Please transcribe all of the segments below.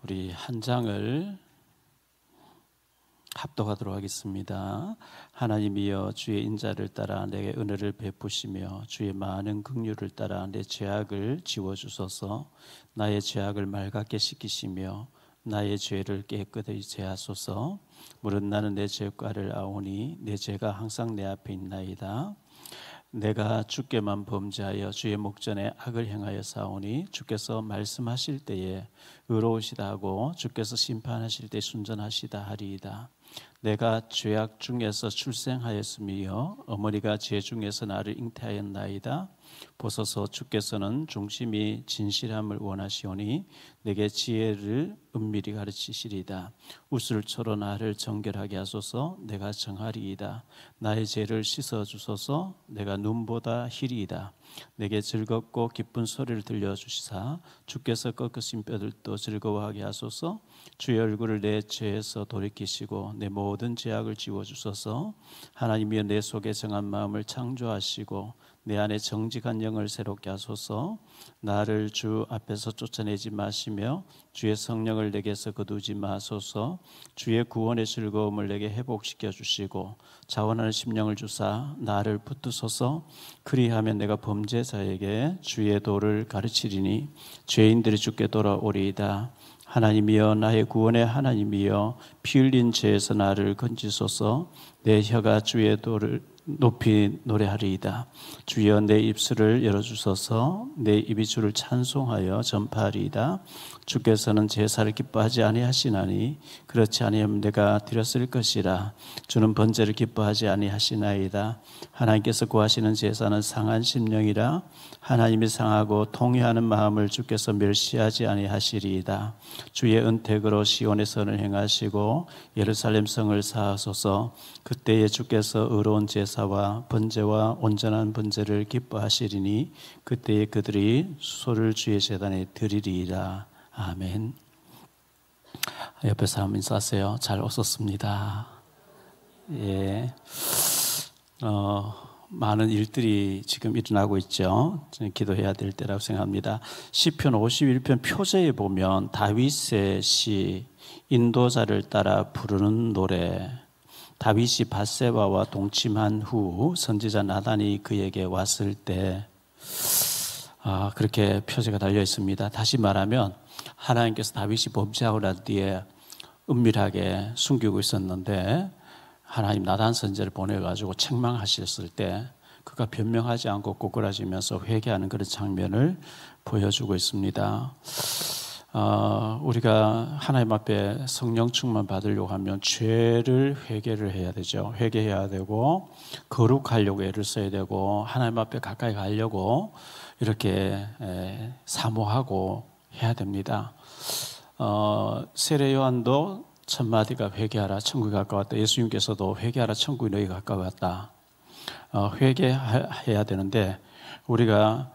우리 한 장을 합독하도록 하겠습니다. 하나님이여 주의 인자를 따라 내게 은혜를 베푸시며 주의 많은 긍휼을 따라 내 죄악을 지워주소서. 나의 죄악을 맑게 씻기시며 나의 죄를 깨끗이 제하소서. 무릇 나는 내 죄과를 아오니 내 죄가 항상 내 앞에 있나이다. 내가 주께만 범죄하여 주의 목전에 악을 행하여 사오니 주께서 말씀하실 때에 의로우시다 하고 주께서 심판하실 때 순전하시다 하리이다. 내가 죄악 중에서 출생하였으며 어머니가 죄 중에서 나를 잉태하였나이다. 보소서 주께서는 중심이 진실함을 원하시오니 내게 지혜를 은밀히 가르치시리이다. 우슬초로 나를 정결하게 하소서. 내가 정하리이다. 나의 죄를 씻어주소서. 내가 눈보다 희리이다. 내게 즐겁고 기쁜 소리를 들려주시사 주께서 꺾으신 뼈들도 즐거워하게 하소서. 주의 얼굴을 내 죄에서 돌이키시고 내 모든 죄악을 지워주소서. 하나님이여 내 속에 정한 마음을 창조하시고 내 안에 정직한 영을 새롭게 하소서. 나를 주 앞에서 쫓아내지 마시며 주의 성령을 내게서 거두지 마소서. 주의 구원의 즐거움을 내게 회복시켜 주시고 자원하는 심령을 주사 나를 붙드소서. 그리하면 내가 범죄자에게 주의 도를 가르치리니 죄인들이 주께 돌아오리이다. 하나님이여 나의 구원의 하나님이여 피 흘린 죄에서 나를 건지소서. 내 혀가 주의 도를 높이 노래하리이다. 주여 내 입술을 열어주소서. 내 입이 주를 찬송하여 전파하리이다. 주께서는 제사를 기뻐하지 아니하시나니 그렇지 아니하면 내가 드렸을 것이라. 주는 번제를 기뻐하지 아니하시나이다. 하나님께서 구하시는 제사는 상한 심령이라. 하나님이 상하고 통회하는 마음을 주께서 멸시하지 아니하시리이다. 주의 은택으로 시온의 선을 행하시고 예루살렘 성을 사하소서. 그때에 주께서 의로운 제사와 번제와 온전한 번제를 기뻐하시리니 그때에 그들이 수소를 주의 제단에 드리리이다. 아멘. 옆에 사람 인사하세요. 잘 오셨습니다. 예. 많은 일들이 지금 일어나고 있죠. 기도해야 될 때라고 생각합니다. 시편 51편 표제에 보면 다윗의 시 인도자를 따라 부르는 노래, 다윗이 밧세바와 동침한 후 선지자 나단이 그에게 왔을 때 그렇게 표제가 달려 있습니다. 다시 말하면 하나님께서 다윗이 범죄하고 난 뒤에 은밀하게 숨기고 있었는데 하나님 나단 선지자를 보내가지고 책망하셨을 때 그가 변명하지 않고 꼬꾸라지면서 회개하는 그런 장면을 보여주고 있습니다. 우리가 하나님 앞에 성령 충만 받으려고 하면 죄를 회개를 해야 되죠. 회개해야 되고 거룩하려고 애를 써야 되고 하나님 앞에 가까이 가려고 이렇게 사모하고 해야 됩니다. 세례 요한도 첫 마디가 회개하라 천국이 가까웠다. 예수님께서도 회개하라 천국이 너희 가까웠다. 회개해야 되는데 우리가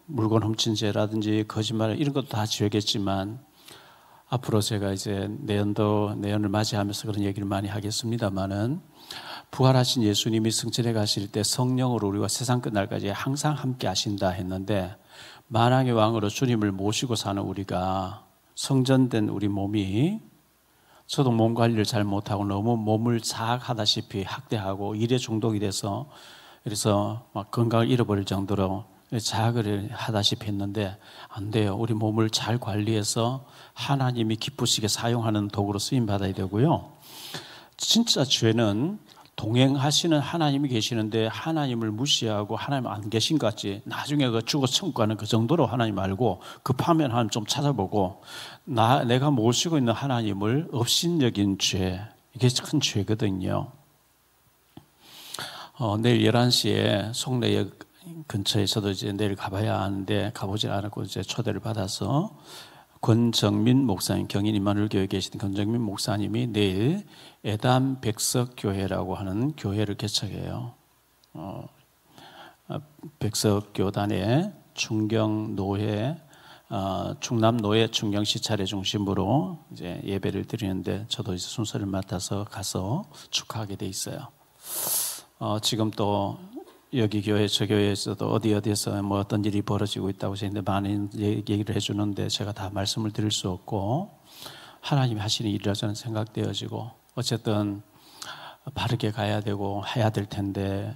물건 훔친 죄라든지 거짓말 이런 것도 다 죄겠지만 앞으로 제가 이제 내년을 맞이하면서 그런 얘기를 많이 하겠습니다만은 부활하신 예수님이 승천해 가실 때 성령으로 우리가 세상 끝날까지 항상 함께 하신다 했는데 만왕의 왕으로 주님을 모시고 사는 우리가 성전된 우리 몸이 저도 몸 관리를 잘 못하고 너무 몸을 자학하다시피 학대하고 일에 중독이 돼서 그래서 막 건강을 잃어버릴 정도로 자학을 하다시피 했는데 안 돼요. 우리 몸을 잘 관리해서 하나님이 기쁘시게 사용하는 도구로 쓰임받아야 되고요. 진짜 죄는 동행하시는 하나님이 계시는데 하나님을 무시하고 하나님 안 계신 것 같지. 나중에 죽어 천국 가는 그 정도로 하나님 알고 급하면 하나님 좀 찾아보고 내가 모시고 있는 하나님을 업신여긴 죄, 이게 큰 죄거든요. 내일 11시에 송내역 근처에 저도 이제 내일 가봐야 하는데 가보지 않았고 이제 초대를 받아서 권정민 목사님, 경인 임마누엘교회에 계신 권정민 목사님이 내일 에담 백석교회라고 하는 교회를 개척해요. 백석교단의 충경노회, 충남노회 충경시 차례 중심으로 이제 예배를 드리는데 저도 이제 순서를 맡아서 가서 축하하게 돼 있어요. 지금 또 여기 교회 저 교회에서도 어디에서 뭐 어떤 일이 벌어지고 있다고 했는데 많은 얘기를 해주는데 제가 다 말씀을 드릴 수 없고 하나님이 하시는 일이라 저는 생각되어지고 어쨌든 바르게 가야 되고 해야 될 텐데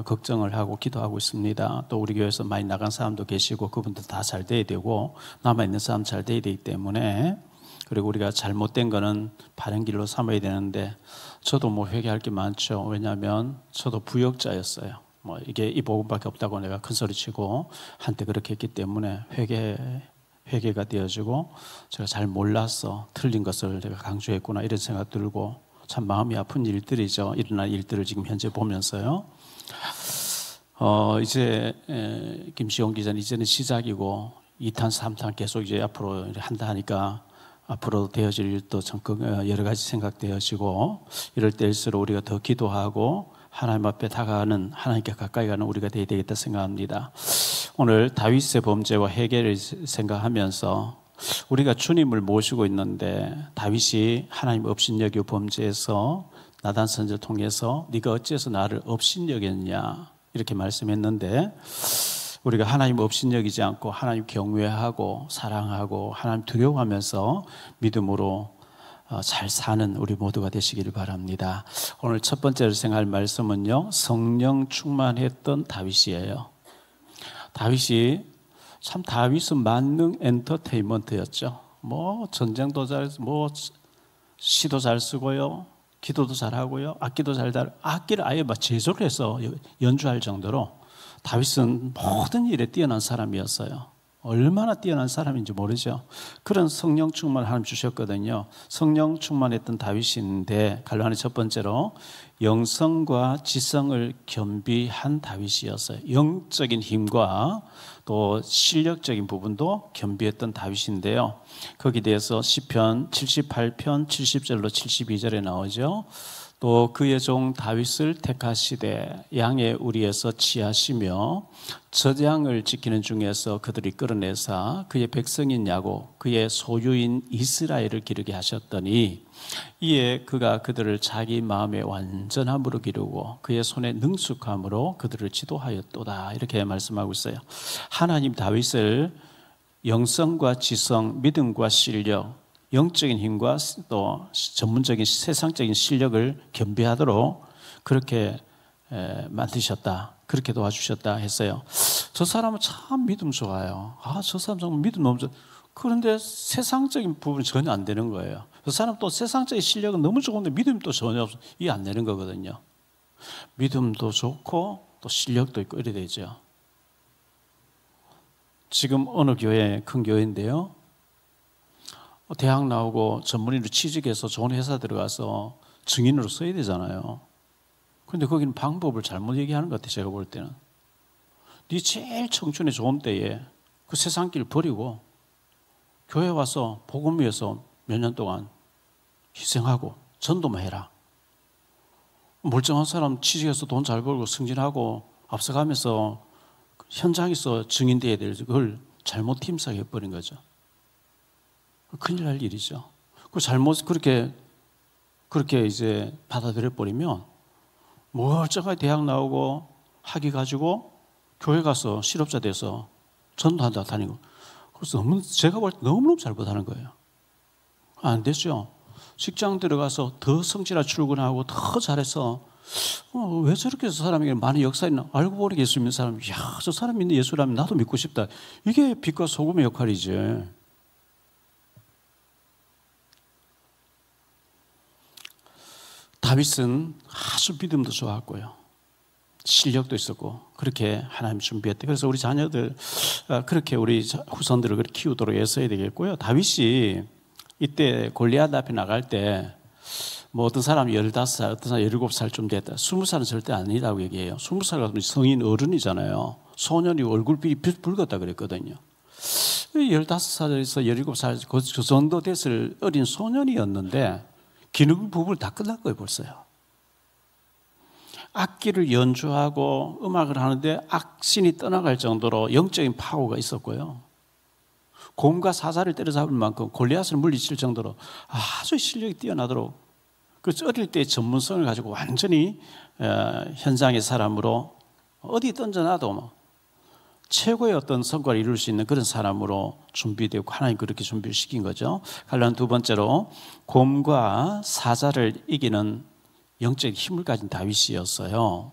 걱정을 하고 기도하고 있습니다. 또 우리 교회에서 많이 나간 사람도 계시고 그분들 다 잘 돼야 되고 남아있는 사람 잘 돼야 되기 때문에 그리고 우리가 잘못된 거는 바른 길로 삼아야 되는데 저도 뭐 회개할 게 많죠. 왜냐하면 저도 부역자였어요. 뭐 이게 이 복음밖에 없다고 내가 큰 소리 치고 한때 그렇게 했기 때문에 회개가 되어지고 제가 잘 몰라서 틀린 것을 내가 강조했구나 이런 생각 들고 참 마음이 아픈 일들이죠. 일어난 일들을 지금 현재 보면서요. 이제 김시용 기자는 이제는 시작이고 2탄, 3탄 계속 이제 앞으로 한다 하니까 앞으로 되어질 일도 여러 가지 생각되어지고 이럴 때일수록 우리가 더 기도하고 하나님 앞에 다가가는 하나님께 가까이 가는 우리가 되어야 되겠다 생각합니다. 오늘 다윗의 범죄와 해결을 생각하면서 우리가 주님을 모시고 있는데 다윗이 하나님 업신여겨 범죄해서 나단 선지를 통해서 네가 어찌해서 나를 업신여겼냐 이렇게 말씀했는데 우리가 하나님 업신여기지 않고 하나님 경외하고 사랑하고 하나님 두려워하면서 믿음으로 잘 사는 우리 모두가 되시기를 바랍니다. 오늘 첫 번째로 생각할 말씀은요, 성령 충만했던 다윗이에요. 다윗은 만능 엔터테인먼트였죠. 뭐 전쟁도 뭐 시도 잘 쓰고요, 기도도 잘하고요, 악기도 악기를 아예 막 제조를 해서 연주할 정도로 다윗은 모든 일에 뛰어난 사람이었어요. 얼마나 뛰어난 사람인지 모르죠. 그런 성령 충만을 하나님 주셨거든요. 성령 충만했던 다윗인데 갈라니 첫 번째로 영성과 지성을 겸비한 다윗이었어요. 영적인 힘과 또 실력적인 부분도 겸비했던 다윗인데요. 거기에 대해서 시편 78편 70절로 72절에 나오죠. 또 그의 종 다윗을 택하시되 양의 우리에서 취하시며 젖양을 지키는 중에서 그들이 끌어내사 그의 백성인 야곱 그의 소유인 이스라엘을 기르게 하셨더니 이에 그가 그들을 자기 마음의 완전함으로 기르고 그의 손의 능숙함으로 그들을 지도하였도다 이렇게 말씀하고 있어요. 하나님 다윗을 영성과 지성, 믿음과 실력, 영적인 힘과 또 전문적인 세상적인 실력을 겸비하도록 그렇게 만드셨다. 그렇게 도와주셨다 했어요. 저 사람은 참 믿음 좋아요. 저 사람 정말 믿음 너무 좋아. 그런데 세상적인 부분이 전혀 안 되는 거예요. 그 사람 또 세상적인 실력은 너무 좋은데 믿음도 전혀 없어. 이게 안 되는 거거든요. 믿음도 좋고 또 실력도 있고 이래 되죠. 지금 어느 교회, 큰 교회인데요. 대학 나오고 전문의로 취직해서 좋은 회사 들어가서 증인으로 써야 되잖아요. 그런데 거기는 방법을 잘못 얘기하는 것 같아요. 제가 볼 때는. 네 제일 청춘의 좋은 때에 그 세상 길 버리고 교회 와서 복음 위해서 몇 년 동안 희생하고 전도만 해라. 멀쩡한 사람 취직해서 돈 잘 벌고 승진하고 앞서가면서 현장에서 증인돼야 될 그걸 잘못 팀싸게 해버린 거죠. 큰일 날 일이죠. 그 잘못 그렇게 이제 받아들여 버리면 멀쩡하게 대학 나오고 학위 가지고 교회 가서 실업자 돼서 전도한다 다니고 그래서 제가 볼 때 너무너무 잘못하는 거예요. 안 되죠. 직장 들어가서 더 성실하게 출근하고 더 잘해서 왜 저렇게 저 사람에게 많은 역사 있나 알고 보니 예수 믿는 사람이 저 사람 믿는 예수라면 나도 믿고 싶다. 이게 빛과 소금의 역할이지. 다윗은 아주 믿음도 좋았고요. 실력도 있었고 그렇게 하나님 준비했대. 그래서 우리 자녀들 그렇게 우리 후손들을 그렇게 키우도록 애써야 되겠고요. 다윗이 이때 골리앗 앞에 나갈 때 뭐 어떤 사람이 15살, 어떤 사람이 17살쯤 됐다. 20살은 절대 아니라고 얘기해요. 20살 같으면 성인 어른이잖아요. 소년이 얼굴빛이 붉었다 그랬거든요. 15살에서 17살 그 정도 됐을 어린 소년이었는데 기능 부분을 다 끝날 거예요, 벌써요. 악기를 연주하고 음악을 하는데 악신이 떠나갈 정도로 영적인 파워가 있었고요. 곰과 사자를 때려잡을 만큼 골리앗을 물리칠 정도로 아주 실력이 뛰어나도록 그 어릴 때 전문성을 가지고 완전히 현장의 사람으로 어디 던져놔도 뭐 최고의 어떤 성과를 이룰 수 있는 그런 사람으로 준비되고 하나님 그렇게 준비를 시킨 거죠. 갈라는 두 번째로 곰과 사자를 이기는 영적 힘을 가진 다윗이었어요.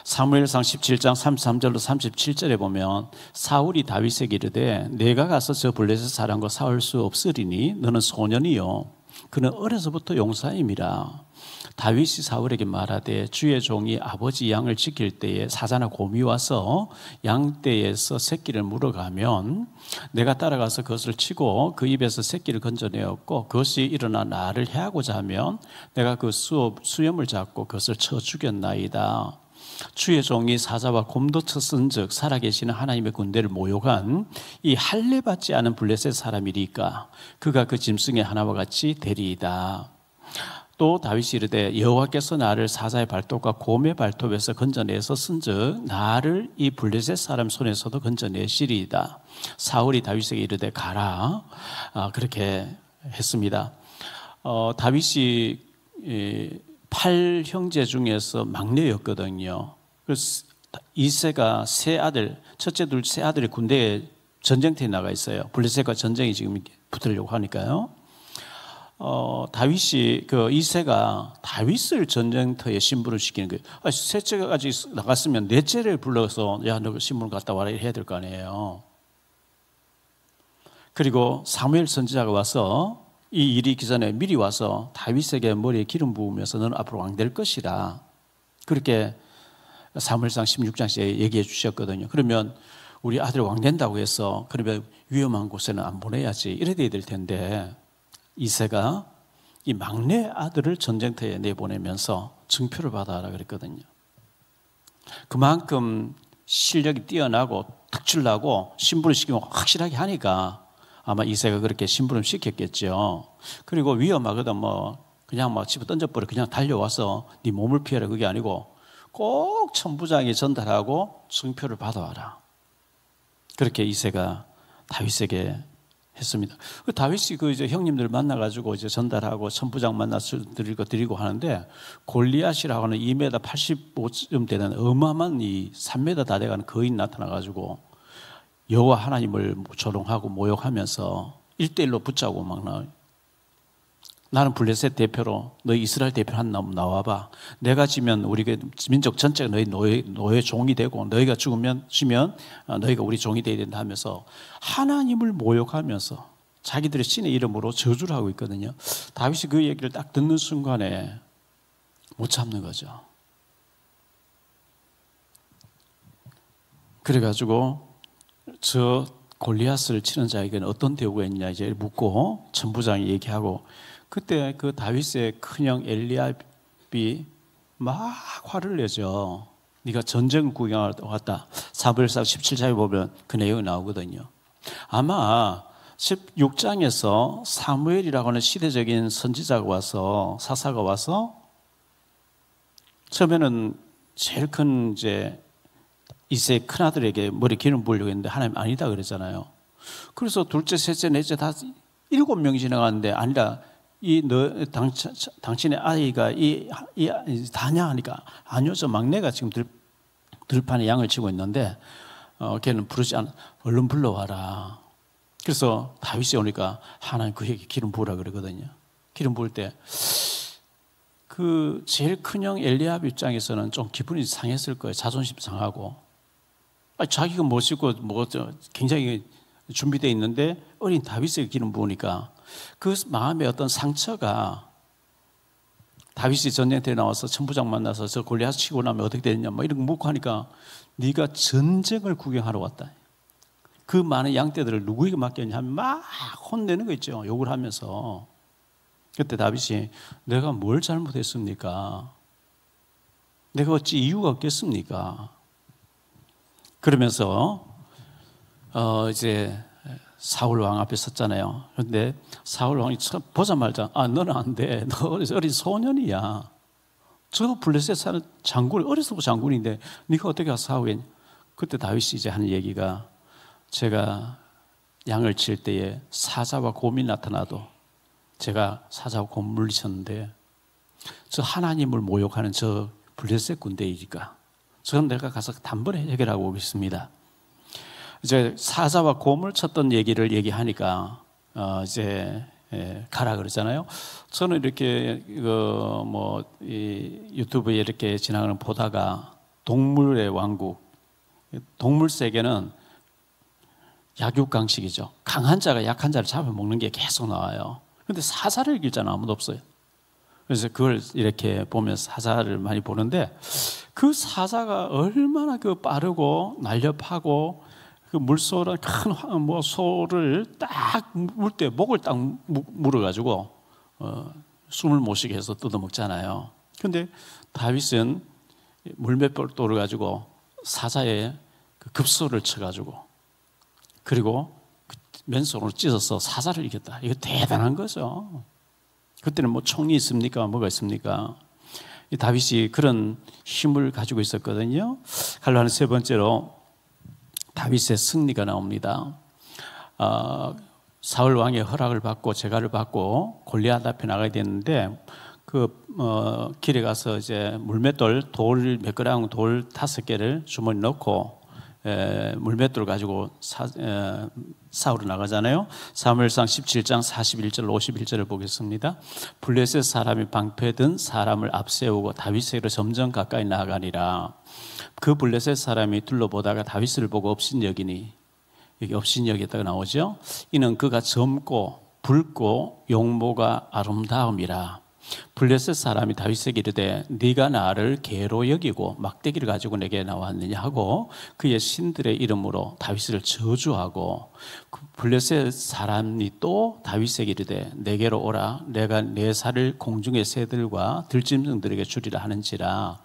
사무엘상 17장 33절로 37절에 보면 사울이 다윗에게 이르되 내가 가서 저 블레셋 사람과 싸울 수 없으리니 너는 소년이요 그는 어려서부터 용사임이라. 다윗이 사울에게 말하되 주의 종이 아버지 양을 지킬 때에 사자나 곰이 와서 양떼에서 새끼를 물어가면 내가 따라가서 그것을 치고 그 입에서 새끼를 건져내었고 그것이 일어나 나를 해하고자 하면 내가 그 수염을 잡고 그것을 쳐 죽였나이다. 주의 종이 사자와 곰도 쳤은즉 살아계시는 하나님의 군대를 모욕한 이 할례받지 않은 블레셋 사람이리까 그가 그 짐승의 하나와 같이 되리이다. 또 다윗이 이르되 여호와께서 나를 사자의 발톱과 곰의 발톱에서 건져내서 쓴즉 나를 이 블레셋 사람 손에서도 건져내시리이다. 사울이 다윗에게 이르되 가라. 그렇게 했습니다. 다윗이 8형제 중에서 막내였거든요. 그래서 이새가 첫째 둘 세 아들이 군대에 전쟁터에 나가 있어요. 블레셋과 전쟁이 지금 붙으려고 하니까요. 다윗이 그 이새가 다윗을 전쟁터에 신분을 시키는 거예요. 셋째까지 나갔으면 넷째를 불러서 야 너 신분 갖다 와라 해야 될 거 아니에요. 그리고 사무엘 선지자가 와서 이 일이 있기 전에 미리 와서 다윗에게 머리에 기름 부으면서 너는 앞으로 왕 될 것이라 그렇게 사무엘상 16장에 얘기해 주셨거든요. 그러면 우리 아들 왕 된다고 해서 그러면 위험한 곳에는 안 보내야지 이래 돼야 될 텐데 이새가 이 막내 아들을 전쟁터에 내보내면서 증표를 받아라 그랬거든요. 그만큼 실력이 뛰어나고 특출나고 심부름 시키면 확실하게 하니까 아마 이새가 그렇게 심부름 시켰겠죠. 그리고 위험하거든 그냥 집어 던져버려 그냥 달려와서 네 몸을 피해라 그게 아니고 꼭 천부장이 전달하고 증표를 받아와라. 그렇게 이새가 다윗에게 했습니다. 다윗이 이제 형님들 만나가지고 이제 전달하고 천부장 만나서 드리고 하는데 골리앗이라고 하는 2m 85쯤 되는 어마어마한 이 3m 다 돼가는 거인 나타나가지고 여호와 하나님을 조롱하고 모욕하면서 1대1로 붙자고 막 나와요. 나는 블레셋 대표로 너희 이스라엘 대표 한 놈 나와봐. 내가 지면 우리 민족 전체가 너희 노예 종이 되고 너희가 지면 너희가 우리 종이 되어야 된다 하면서 하나님을 모욕하면서 자기들의 신의 이름으로 저주를 하고 있거든요. 다윗이 그 얘기를 딱 듣는 순간에 못 참는 거죠. 그래가지고 저 골리앗을 치는 자에게는 어떤 대우가 있냐 이제 묻고 천부장이 얘기하고 그때 그 다윗의 큰형 엘리압이 막 화를 내죠. 네가 전쟁 구경하러 왔다. 사무엘상 17장에 보면 그 내용이 나오거든요. 아마 16장에서 사무엘이라고 하는 시대적인 선지자가 와서 사사가 와서 처음에는 제일 큰 이제 이새의 큰아들에게 머리 기름 부으려고 했는데 하나님 아니다 그랬잖아요. 그래서 둘째, 셋째, 넷째 다 7명이 지나갔는데 아니라 당신의 아이가 다냐 하니까 아니요 저 막내가 지금 들판에 양을 치고 있는데 걔는 부르지 않아 얼른 불러와라. 그래서 다윗이 오니까 하나님 그에게 기름 부으라 그러거든요. 기름 부을 때 그 제일 큰형 엘리압 입장에서는 좀 기분이 상했을 거예요. 자존심 상하고 자기가 멋있고 굉장히 준비되어 있는데 어린 다윗에게 기름 부으니까 그 마음의 어떤 상처가 다윗이 전쟁터에 나와서 천부장 만나서 저 골리앗 치고 나면 어떻게 되느냐 이런 거 묻고 하니까 네가 전쟁을 구경하러 왔다. 그 많은 양떼들을 누구에게 맡겼냐 하면 막 혼내는 거 있죠. 욕을 하면서. 그때 다윗이 내가 뭘 잘못했습니까? 내가 어찌 이유가 없겠습니까? 그러면서 이제 사울 왕 앞에 섰잖아요. 그런데 사울 왕이 보자마자 너는 안 돼. 너 어린 소년이야. 저 블레셋 사는 장군, 어려서부터 장군인데 네가 어떻게 가서 싸우겠냐. 그때 다윗이 이제 하는 얘기가 제가 양을 칠 때에 사자와 곰이 나타나도 제가 사자와 곰 물리쳤는데 저 하나님을 모욕하는 저 블레셋 군대이니까 저는 내가 가서 단번에 해결하고 오겠습니다. 이제 사자와 곰을 쳤던 얘기를 얘기하니까 이제 가라 그러잖아요. 저는 이렇게 유튜브에 이렇게 지나가는 보다가 동물의 왕국, 동물 세계는 약육강식이죠. 강한 자가 약한 자를 잡아먹는 게 계속 나와요. 근데 사자를 이길 자는 아무도 없어요. 그래서 그걸 이렇게 보면서 사자를 많이 보는데, 그 사자가 얼마나 빠르고 날렵하고, 그 물소를 큰 소를 딱 물 때 목을 딱 물어가지고 숨을 못 쉬게 해서 뜯어먹잖아요. 근데 다윗은 물맷돌을 가지고 사자의 그 급소를 쳐가지고, 그리고 맨손으로 찢어서 사자를 이겼다. 이거 대단한 거죠. 그때는 뭐 총이 있습니까? 뭐가 있습니까? 이 다윗이 그런 힘을 가지고 있었거든요. 갈라는 세 번째로 다윗의 승리가 나옵니다. 사울 왕의 허락을 받고 제가를 받고 골리앗 앞에 나가야 되는데, 길에 가서 이제 물맷돌 돌 몇 그랑 돌 5개를 주머니 넣고 물맷돌 가지고 사울로 나가잖아요. 사무엘상 17장 41절 51절을 보겠습니다. 블레셋 사람이 방패든 사람을 앞세우고 다윗에게로 점점 가까이 나아가니라. 그 블레셋 사람이 둘러보다가 다윗을 보고 업신여기니, 여기 업신여겼다가 나오죠. 이는 그가 젊고 붉고 용모가 아름다움이라. 블레셋 사람이 다윗에게 이르되 네가 나를 개로 여기고 막대기를 가지고 내게 나왔느냐 하고 그의 신들의 이름으로 다윗을 저주하고, 블레셋 사람이 또 다윗에게 이르되 내게로 오라. 내가 내 살을 공중의 새들과 들짐승들에게 주리라 하는지라.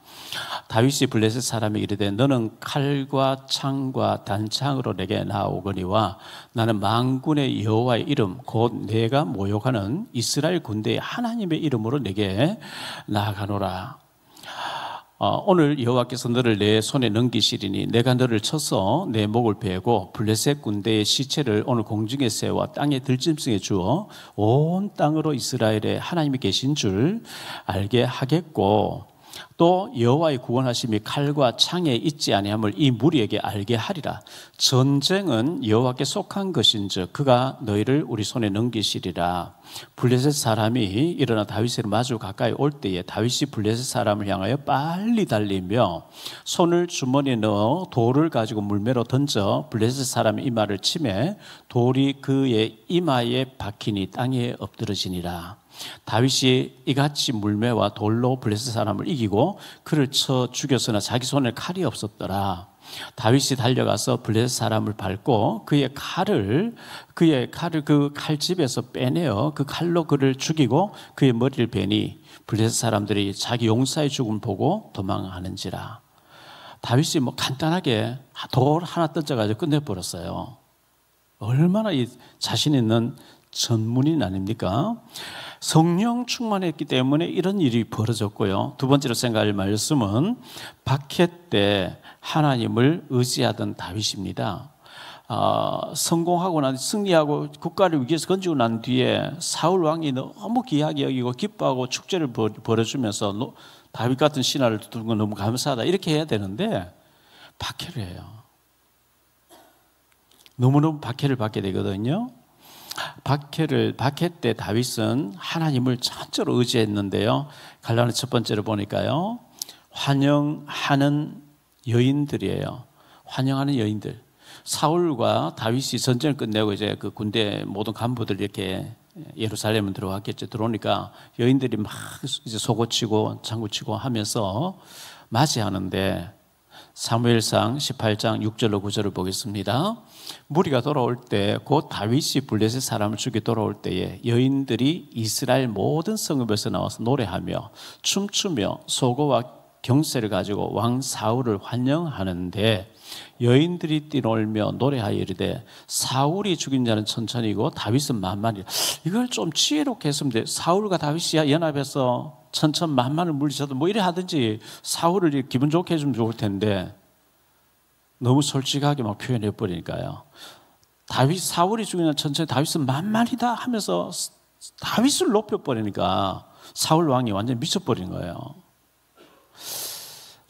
다윗이 블레셋 사람에게 이르되 너는 칼과 창과 단창으로 내게 나오거니와 나는 만군의 여호와의 이름 곧 내가 모욕하는 이스라엘 군대의 하나님의 이름으로 내게 나아가노라. 오늘 여호와께서 너를 내 손에 넘기시리니 내가 너를 쳐서 내 목을 베고 블레셋 군대의 시체를 오늘 공중의 새와 땅의 들짐승에 주어 온 땅으로 이스라엘에 하나님이 계신 줄 알게 하겠고, 또 여호와의 구원하심이 칼과 창에 있지 아니함을 이 무리에게 알게 하리라. 전쟁은 여호와께 속한 것인즉 그가 너희를 우리 손에 넘기시리라. 블레셋 사람이 일어나 다윗을 마주 가까이 올 때에 다윗이 블레셋 사람을 향하여 빨리 달리며 손을 주머니에 넣어 돌을 가지고 물매로 던져 블레셋 사람의 이마를 치매 돌이 그의 이마에 박히니 땅에 엎드러지니라. 다윗이 이같이 물매와 돌로 블레셋 사람을 이기고 그를 쳐 죽였으나 자기 손에 칼이 없었더라. 다윗이 달려가서 블레셋 사람을 밟고 그의 칼을 그 칼집에서 빼내어 그 칼로 그를 죽이고 그의 머리를 베니 블레셋 사람들이 자기 용사의 죽음 보고 도망하는지라. 다윗이 간단하게 돌 하나 던져가지고 끝내버렸어요. 얼마나 이 자신 있는 전문인 아닙니까? 성령 충만했기 때문에 이런 일이 벌어졌고요. 두 번째로 생각할 말씀은 박해 때 하나님을 의지하던 다윗입니다. 성공하고 승리하고 국가를 위기에서 건지고 난 뒤에 사울 왕이 너무 귀하게 여기고 기뻐하고 축제를 벌여주면서 다윗 같은 신하를 두는 건 너무 감사하다 이렇게 해야 되는데 박해를 해요. 너무너무 박해를 받게 되거든요. 박해 때 다윗은 하나님을 전적으로 의지했는데요. 갈라는 첫 번째로 보니까요, 환영하는 여인들이에요. 환영하는 여인들. 사울과 다윗이 전쟁을 끝내고 이제 그 군대 모든 간부들 이렇게 예루살렘에 들어왔겠죠. 들어오니까 여인들이 막 이제 속옷치고 장구치고 하면서 맞이하는데, 사무엘상 18장 6절로 9절을 보겠습니다. 무리가 돌아올 때 곧 다윗이 블레셋 사람을 죽여 돌아올 때에 여인들이 이스라엘 모든 성읍에서 나와서 노래하며 춤추며 소고와 경세를 가지고 왕 사울을 환영하는데, 여인들이 뛰놀며 노래하여 이르되 사울이 죽인 자는 천천히고 다윗은 만만이라. 이걸 좀 지혜롭게 했으면 돼. 사울과 다윗이 연합해서 천천만만을 물리쳐도 뭐 이래 하든지 사울을 기분 좋게 해주면 좋을 텐데 너무 솔직하게 막 표현해 버리니까요. 사울이 죽인 자는 천천히 다윗은 만만이다 하면서 다윗을 높여버리니까 사울 왕이 완전히 미쳐버린 거예요.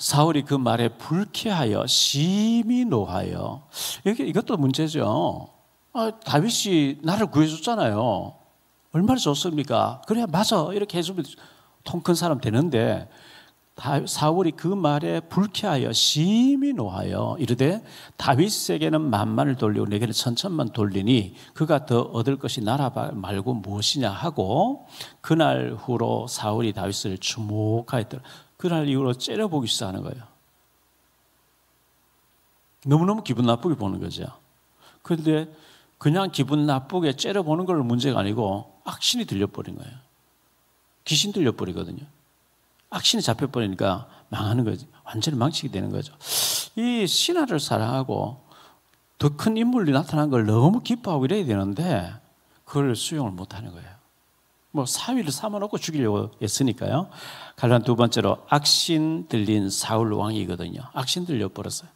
사울이 그 말에 불쾌하여 심히 노하여. 이것도 문제죠. 다윗이 나를 구해줬잖아요. 얼마나 좋습니까? 그래야 맞아 이렇게 해주면 통 큰 사람 되는데, 사울이 그 말에 불쾌하여 심히 노하여 이르되 다윗에게는 만만을 돌리고 내게는 천천만 돌리니 그가 더 얻을 것이 나라 말고 무엇이냐 하고, 그날 후로 사울이 다윗을 주목하였더라. 그날 이후로 째려보기 시작하는 거예요. 너무너무 기분 나쁘게 보는 거죠. 그런데 그냥 기분 나쁘게 째려보는 걸 문제가 아니고 악신이 들려버린 거예요. 귀신 들려버리거든요. 악신이 잡혀버리니까 망하는 거지. 완전히 망치게 되는 거죠. 이 신하를 사랑하고 더 큰 인물이 나타난 걸 너무 기뻐하고 이래야 되는데 그걸 수용을 못하는 거예요. 뭐 사위를 삼아놓고 죽이려고 했으니까요. 갈란 두 번째로 악신 들린 사울 왕이거든요. 악신 들려버렸어요.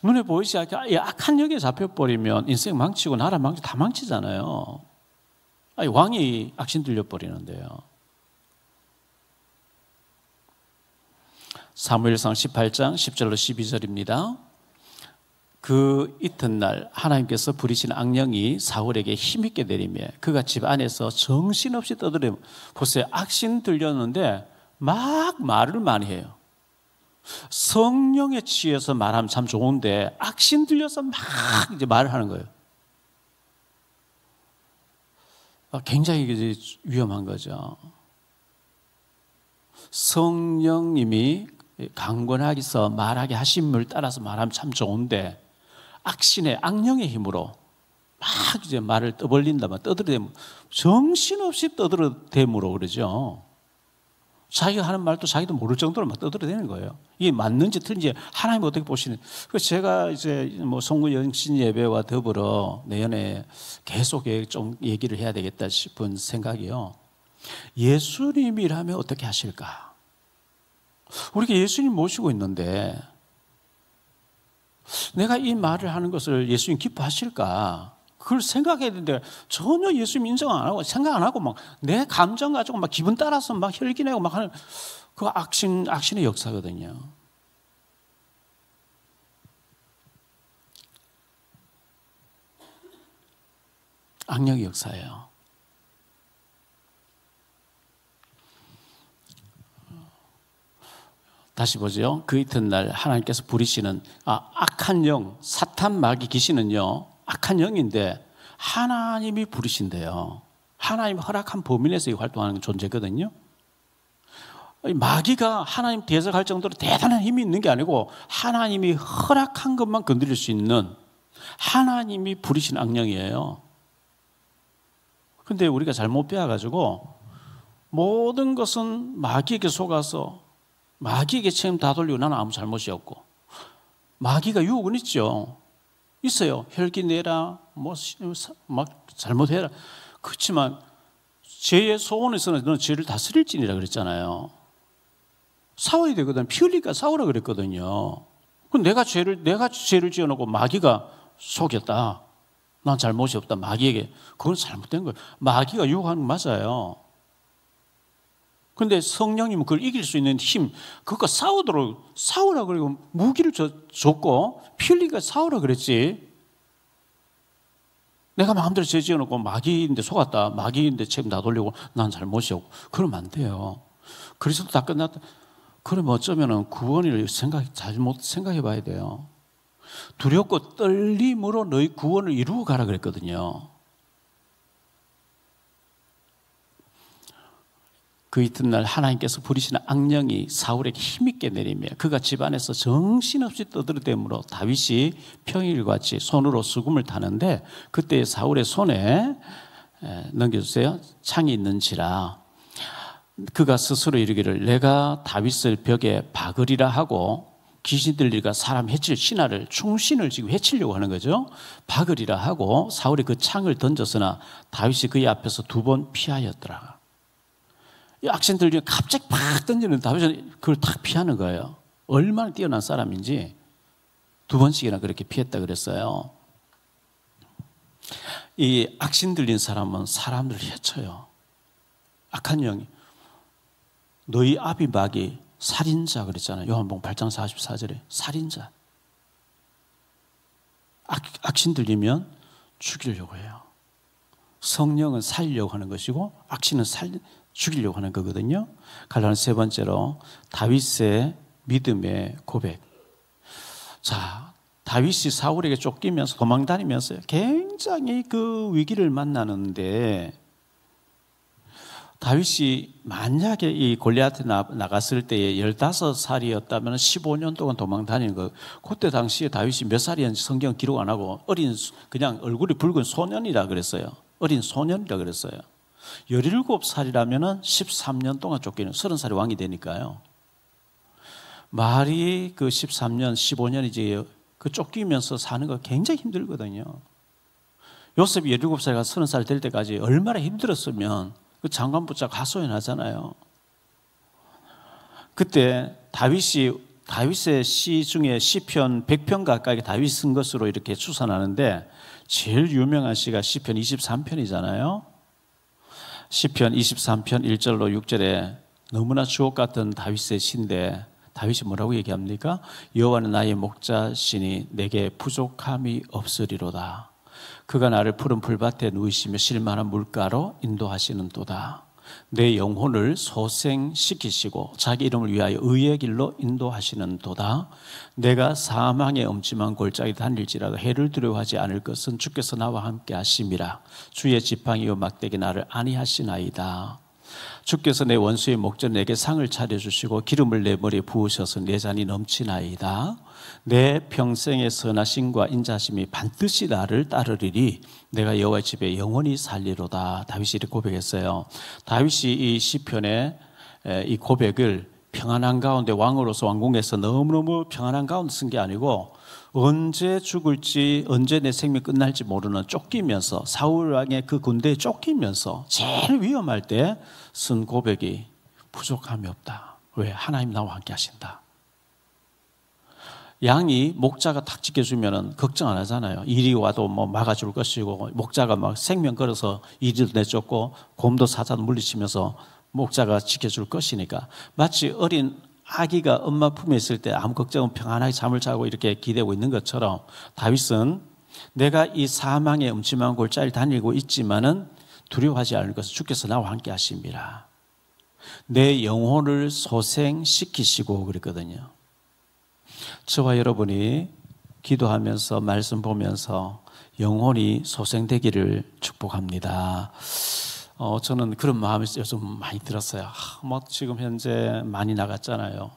눈에 보이지 않게 악한 영에 잡혀버리면 인생 망치고 나라 망치고 다 망치잖아요. 왕이 악신 들려버리는데요. 사무엘상 18장 10절로 12절입니다. 그 이튿날 하나님께서 부리신 악령이 사울에게 힘있게 내리며 그가 집 안에서 정신없이 떠들어. 보세요. 악신 들렸는데 막 말을 많이 해요. 성령에 취해서 말하면 참 좋은데 악신 들려서 막 이제 말을 하는 거예요. 굉장히 위험한 거죠. 성령님이 강권하기서 말하게 하심을 따라서 말하면 참 좋은데 악신의 악령의 힘으로 막 이제 말을 떠벌린다면 떠들어대므로 정신없이 떠들어대므로 그러죠. 자기가 하는 말도 자기도 모를 정도로 막 떠들어대는 거예요. 이게 맞는지 틀린지 하나님 어떻게 보시는? 그래서 제가 이제 뭐 송구 영신 예배와 더불어 내년에 계속 좀 얘기를 해야 되겠다 싶은 생각이요. 예수님이라면 어떻게 하실까? 우리가 예수님 모시고 있는데 내가 이 말을 하는 것을 예수님 기뻐하실까? 그걸 생각해야 되는데 전혀 예수님 인정 안 하고 생각 안 하고 막 내 감정 가지고 막 기분 따라서 막 혈기내고 막 하는 그 악신의 역사거든요. 악령의 역사예요. 다시 보죠. 그 이튿날 하나님께서 부리시는 악한 영, 사탄 마귀 귀신은요 악한 영인데 하나님이 부리신대요. 하나님 허락한 범위 내에서 활동하는 존재거든요. 마귀가 하나님 대적할 정도로 대단한 힘이 있는 게 아니고 하나님이 허락한 것만 건드릴 수 있는 하나님이 부리신 악령이에요. 그런데 우리가 잘못 배워가지고 모든 것은 마귀에게 속아서 마귀에게 책임 다 돌리고 나는 아무 잘못이 없고, 마귀가 유혹은 있어요. 혈기 내라, 막 잘못해라. 그렇지만 죄의 소원에서는 너는 죄를 다스릴지니라 그랬잖아요. 싸워야 되거든. 피 흘리니까 싸우라 그랬거든요. 내가 죄를 지어놓고 마귀가 속였다. 난 잘못이 없다. 마귀에게. 그건 잘못된 거예요. 마귀가 유혹하는 거 맞아요. 근데 성령님은 그걸 이길 수 있는 힘, 그거 싸우라 그리고 무기를 줬고 피 흘리니까 싸우라 그랬지. 내가 마음대로 죄 지어놓고 마귀인데 속았다. 마귀인데 책임 다 돌리고 난 잘못이 없고 그러면 안 돼요. 그리스도 다 끝났다. 그러면 어쩌면 구원을 잘못 생각해 봐야 돼요. 두렵고 떨림으로 너희 구원을 이루어 가라 그랬거든요. 그 이튿날 하나님께서 부리시는 악령이 사울에게 힘있게 내리며 그가 집안에서 정신없이 떠들어대므로 다윗이 평일같이 손으로 수금을 타는데 그때 사울의 손에 넘겨주세요. 창이 있는지라 그가 스스로 이르기를 내가 다윗을 벽에 박으리라 하고 귀신들리가 사람 해칠 신하를 충신을 지금 해치려고 하는 거죠. 박으리라 하고 사울이 그 창을 던졌으나 다윗이 그의 앞에서 2번 피하였더라. 이 악신들이 갑자기 팍 던지는 다윗은 그걸 탁 피하는 거예요. 얼마나 뛰어난 사람인지 2번씩이나 그렇게 피했다 그랬어요. 이 악신 들린 사람은 사람들을 해쳐요. 악한 영이 너희 아비박이 살인자 그랬잖아요. 요한복음 8장 44절에 살인자. 악신 들리면 죽이려고 해요. 성령은 살리려고 하는 것이고 악신은 죽이려고 하는 거거든요. 갈라는 세 번째로 다윗의 믿음의 고백. 자, 다윗이 사울에게 쫓기면서 도망다니면서 굉장히 그 위기를 만나는데, 다윗이 만약에 이 골리앗에 나갔을 때에 15살이었다면 15년 동안 도망다니는 거. 그때 당시에 다윗이 몇 살이었는지 성경 기록 안 하고 그냥 얼굴이 붉은 소년이라 그랬어요. 어린 소년이라 그랬어요. 17살이라면 13년 동안 쫓기는, 30살이 왕이 되니까요. 말이 그 13년, 15년이지 그 쫓기면서 사는 거 굉장히 힘들거든요. 요셉이 17살과 30살 될 때까지 얼마나 힘들었으면 그 장관 붙잡고 하소연하잖아요. 그때 다윗의 시 중에 시편 100편 가까이 다윗 쓴 것으로 이렇게 추산하는데, 제일 유명한 시가 시편 23편이잖아요. 시편 23편 1절로 6절에 너무나 주옥 같은 다윗의 시인데, 다윗이 뭐라고 얘기합니까? 여호와는 나의 목자시니 내게 부족함이 없으리로다. 그가 나를 푸른 풀밭에 누이시며 실만한 물가로 인도하시는 도다. 내 영혼을 소생시키시고 자기 이름을 위하여 의의 길로 인도하시는 도다. 내가 사망의 엄침한 골짜기 다닐지라도 해를 두려워하지 않을 것은 주께서 나와 함께 하심이라. 주의 지팡이와 막대기 나를 안위하시나이다. 주께서 내 원수의 목전에 내게 상을 차려주시고 기름을 내 머리에 부으셔서 내 잔이 넘치나이다. 내 평생의 선하심과 인자심이 반드시 나를 따르리니 내가 여호와의 집에 영원히 살리로다. 다윗이 이렇게 고백했어요. 다윗이 이 시편의 이 고백을 평안한 가운데, 왕으로서 왕궁에서 너무너무 평안한 가운데 쓴 게 아니고, 언제 죽을지, 언제 내 생명이 끝날지 모르는, 쫓기면서, 사울 왕의 그 군대에 쫓기면서 제일 위험할 때 쓴 고백이 부족함이 없다. 왜? 하나님 나와 함께 하신다. 양이 목자가 탁 지켜주면 걱정 안 하잖아요. 일이 와도 뭐 막아줄 것이고, 목자가 막 생명 걸어서 이리도 내쫓고 곰도 사자도 물리치면서 목자가 지켜줄 것이니까, 마치 어린 아기가 엄마 품에 있을 때 아무 걱정 없이 평안하게 잠을 자고 이렇게 기대고 있는 것처럼, 다윗은 내가 이 사망의 음침한 골짜기를 다니고 있지만은 두려워하지 않을 것은 주께서 나와 함께 하심이라. 내 영혼을 소생시키시고 그랬거든요. 저와 여러분이 기도하면서 말씀 보면서 영혼이 소생되기를 축복합니다. 저는 그런 마음이 요즘 많이 들었어요. 뭐 지금 현재 많이 나갔잖아요.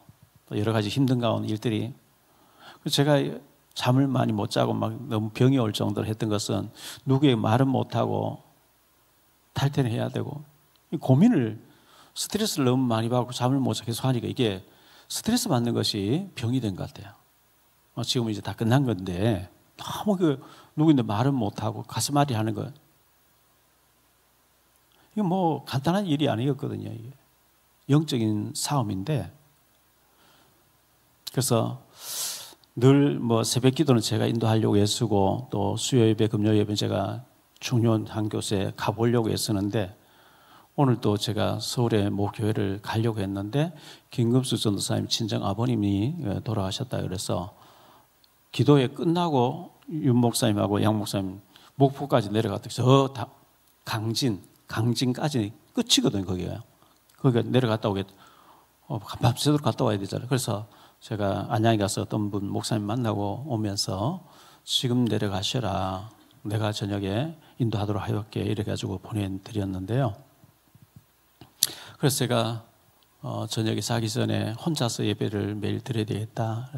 여러 가지 힘든 가운데 일들이. 제가 잠을 많이 못 자고 막 너무 병이 올 정도로 했던 것은, 누구에게 말은 못하고 탈퇴는 해야 되고, 고민을, 스트레스를 너무 많이 받고 잠을 못 자고 계속 하니까 이게 스트레스 받는 것이 병이 된 것 같아요. 지금은 이제 다 끝난 건데, 너무 누구인데 말은 못하고 가슴앓이 하는 거, 이거 뭐 간단한 일이 아니었거든요. 이게 영적인 싸움인데, 그래서 늘 뭐 새벽 기도는 제가 인도하려고 애쓰고, 또 수요 예배, 금요 예배 제가 중요한 한 곳에 가보려고 애쓰는데, 오늘 또 제가 서울에 모 교회를 가려고 했는데 김금수 전도사님 친정 아버님이 돌아가셨다 그래서 기도회 끝나고 윤 목사님하고 양 목사님 목포까지 내려갔다. 저 강진까지 끝이거든요. 거기가 내려갔다 오게 밤새도록 갔다 와야 되잖아요. 그래서 제가 안양에 가서 어떤 분 목사님 만나고 오면서 지금 내려가셔라, 내가 저녁에 인도하도록 하였게, 이래 가지고 보내드렸는데요. 그래서 제가 저녁에 자기 전에 혼자서 예배를 매일 드려야 되겠다.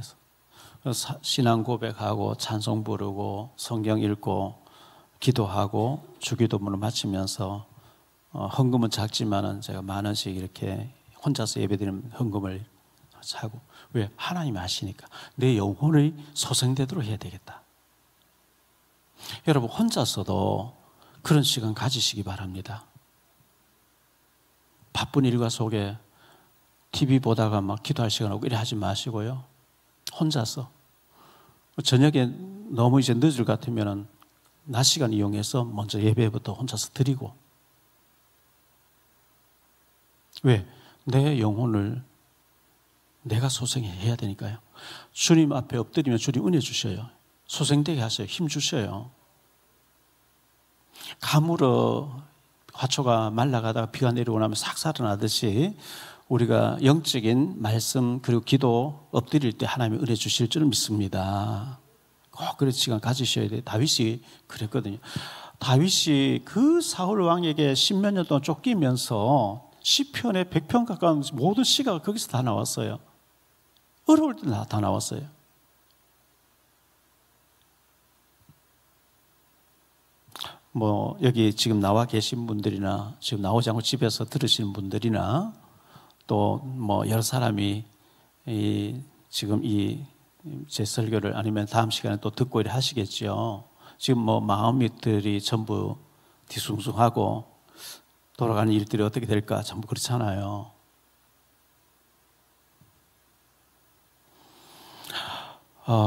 그래서 신앙 고백하고 찬송 부르고 성경 읽고 기도하고 주기도문을 마치면서 헌금은 작지만은 제가 10,000원씩 이렇게 혼자서 예배드리는 헌금을 하고, 왜? 하나님이 아시니까 내 영혼이 소생되도록 해야 되겠다. 여러분 혼자서도 그런 시간 가지시기 바랍니다. 바쁜 일과 속에 TV 보다가 막 기도할 시간 없고 이래 하지 마시고요. 혼자서 저녁에 너무 이제 늦을 것 같으면은 낮 시간 이용해서 먼저 예배부터 혼자서 드리고. 왜? 내 영혼을 내가 소생해야 되니까요. 주님 앞에 엎드리면 주님 은혜 주셔요. 소생되게 하셔요. 힘 주셔요. 가물어 화초가 말라가다가 비가 내리고 나면 싹 살아나듯이 우리가 영적인 말씀 그리고 기도 엎드릴 때 하나님이 은혜 주실 줄 믿습니다. 꼭 그런 시간 가지셔야 돼요. 다윗이 그랬거든요. 다윗이 그 사울 왕에게 10몇 년 동안 쫓기면서 시편에 100편 가까운 모든 시가 거기서 다 나왔어요. 어려울 때 다 나왔어요. 뭐 여기 지금 나와 계신 분들이나 지금 나오지 않고 집에서 들으시는 분들이나 또 뭐 여러 사람이 지금 제 설교를 아니면 다음 시간에 또 듣고 이래 하시겠죠. 지금 뭐 마음들이 전부 뒤숭숭하고 돌아가는 일들이 어떻게 될까 전부 그렇잖아요.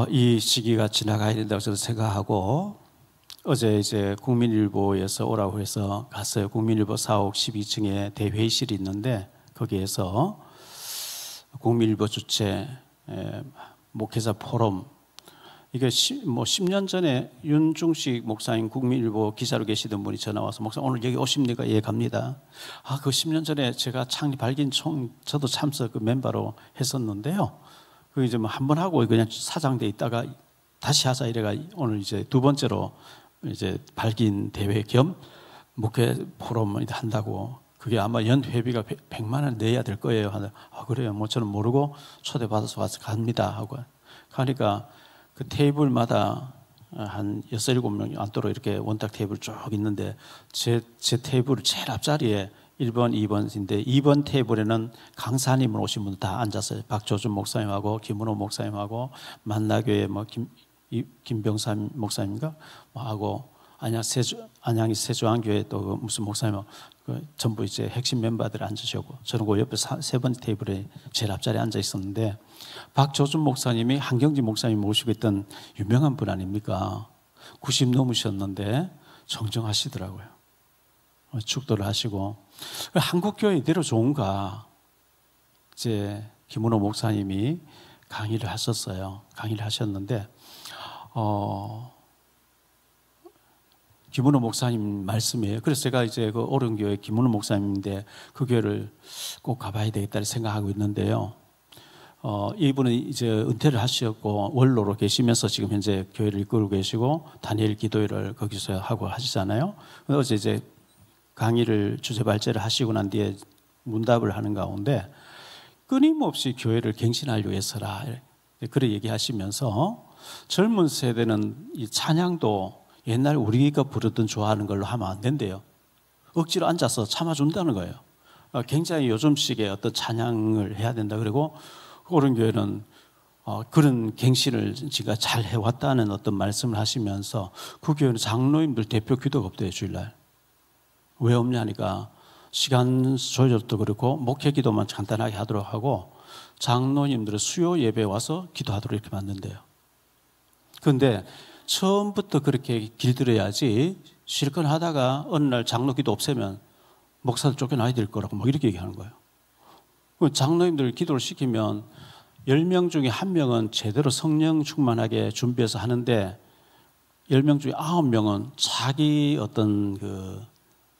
이 시기가 지나가야 된다고 저는 생각하고 어제 이제 국민일보에서 오라고 해서 갔어요. 국민일보 사옥 12층에 대회의실이 있는데 거기에서 국민일보 주최 목회자 포럼 이게 뭐 10년 전에 윤중식 목사님 국민일보 기자로 계시던 분이 전화 와서 목사 오늘 여기 오십니까? 예 갑니다. 그 10년 전에 제가 창립 발긴총 저도 참석 그 멤버로 했었는데요. 그 이제 뭐 한 번 하고 그냥 사장돼 있다가 다시 하자 이래가 오늘 이제 두 번째로 이제 발긴 대회 겸 목회 포럼을 한다고 그게 아마 연 회비가 100만 원 내야 될 거예요. 그래요. 뭐 저는 모르고 초대받아서 와서 갑니다 하고 가니까 그 테이블마다 한 6, 7명 앉도록 이렇게 원탁 테이블 쭉 있는데 제 테이블 제일 앞자리에 1번, 2번인데 2번 테이블에는 강사님으로 오신 분들 다 앉았어요. 박조준 목사님하고 김은호 목사님하고 만나교회 뭐 김병삼 목사님인가 하고 안양이 세조안교회 또 무슨 목사님 전부 이제 핵심 멤버들 앉으시고 저는 그 옆에 세 번째 테이블에 제일 앞자리에 앉아 있었는데 박조준 목사님이 한경진 목사님 모시고 있던 유명한 분 아닙니까? 90 넘으셨는데 정정하시더라고요. 축도를 하시고 한국교회 이대로 좋은가? 이제 김은호 목사님이 강의를 하셨어요. 강의를 하셨는데 김은호 목사님 말씀이에요. 그래서 제가 이제 그 오른교회 김은호 목사님인데 그 교회를 꼭 가봐야 되겠다를 생각하고 있는데요. 이분은 이제 은퇴를 하셨고 원로로 계시면서 지금 현재 교회를 이끌고 계시고 다니엘 기도회를 거기서 하고 하시잖아요. 어제 이제 강의를 주제 발제를 하시고 난 뒤에 문답을 하는 가운데 끊임없이 교회를 갱신하려고 해서라 그래 얘기하시면서 젊은 세대는 이 찬양도 옛날 우리가 부르던 좋아하는 걸로 하면 안 된대요. 억지로 앉아서 참아준다는 거예요. 굉장히 요즘식의 어떤 찬양을 해야 된다. 그리고 그런 교회는 그런 갱신을 제가 잘 해왔다는 어떤 말씀을 하시면서 그 교회는 장로님들 대표 기도가 없대요. 주일날. 왜 없냐니까 시간 조절도 그렇고 목회 기도만 간단하게 하도록 하고 장로님들은 수요 예배에 와서 기도하도록 이렇게 만든대요. 그런데 처음부터 그렇게 길들여야지 실컷 하다가 어느 날 장로 기도 없애면 목사들 쫓겨나야 될 거라고 막 이렇게 얘기하는 거예요. 장로님들 기도를 시키면 10명 중에 1명은 제대로 성령 충만하게 준비해서 하는데 10명 중에 9명은 자기 어떤 그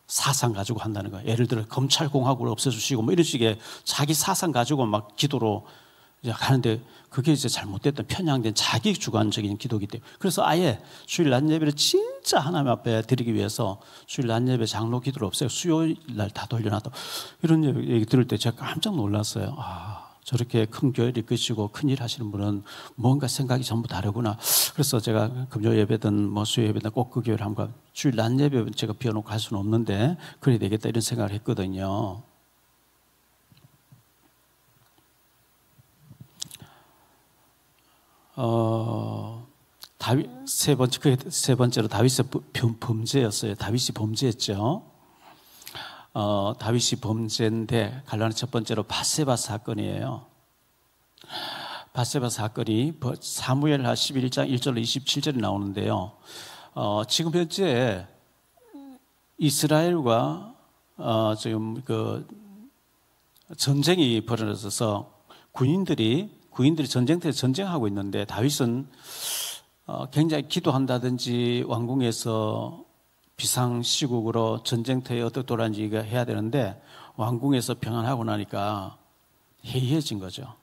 사상 가지고 한다는 거예요. 예를 들어 검찰공화국을 없애주시고 뭐 이런 식의 자기 사상 가지고 막 기도로 하는데 그게 이제 잘못됐던 편향된 자기 주관적인 기도이기 때문에 그래서 아예 주일 낮 예배를 진짜 하나님 앞에 드리기 위해서 주일 낮 예배 장로 기도를 없애고 수요일 날 다 돌려놨다 이런 얘기 들을 때 제가 깜짝 놀랐어요. 저렇게 큰 교회를 이끄시고 큰일 하시는 분은 뭔가 생각이 전부 다르구나. 그래서 제가 금요 예배든 뭐 수요 예배든 꼭 그 교회를 한번 주일 낮 예배 제가 비워놓고 갈 수는 없는데 그래야 되겠다 이런 생각을 했거든요. 세 번째로 다윗의 범죄였어요. 다윗이 범죄했죠. 다윗이 범죄인데 갈라는 첫 번째로 밧세바 사건이에요. 밧세바 사건이 사무엘하 11장 1절로 27절에 나오는데요. 지금 현재 이스라엘과 지금 그 전쟁이 벌어져서 군인들이 전쟁터에서 전쟁하고 있는데 다윗은 굉장히 기도한다든지 왕궁에서 비상시국으로 전쟁터에 어떻게 돌아가는지 해야 되는데 왕궁에서 평안하고 나니까 해이해진 거죠.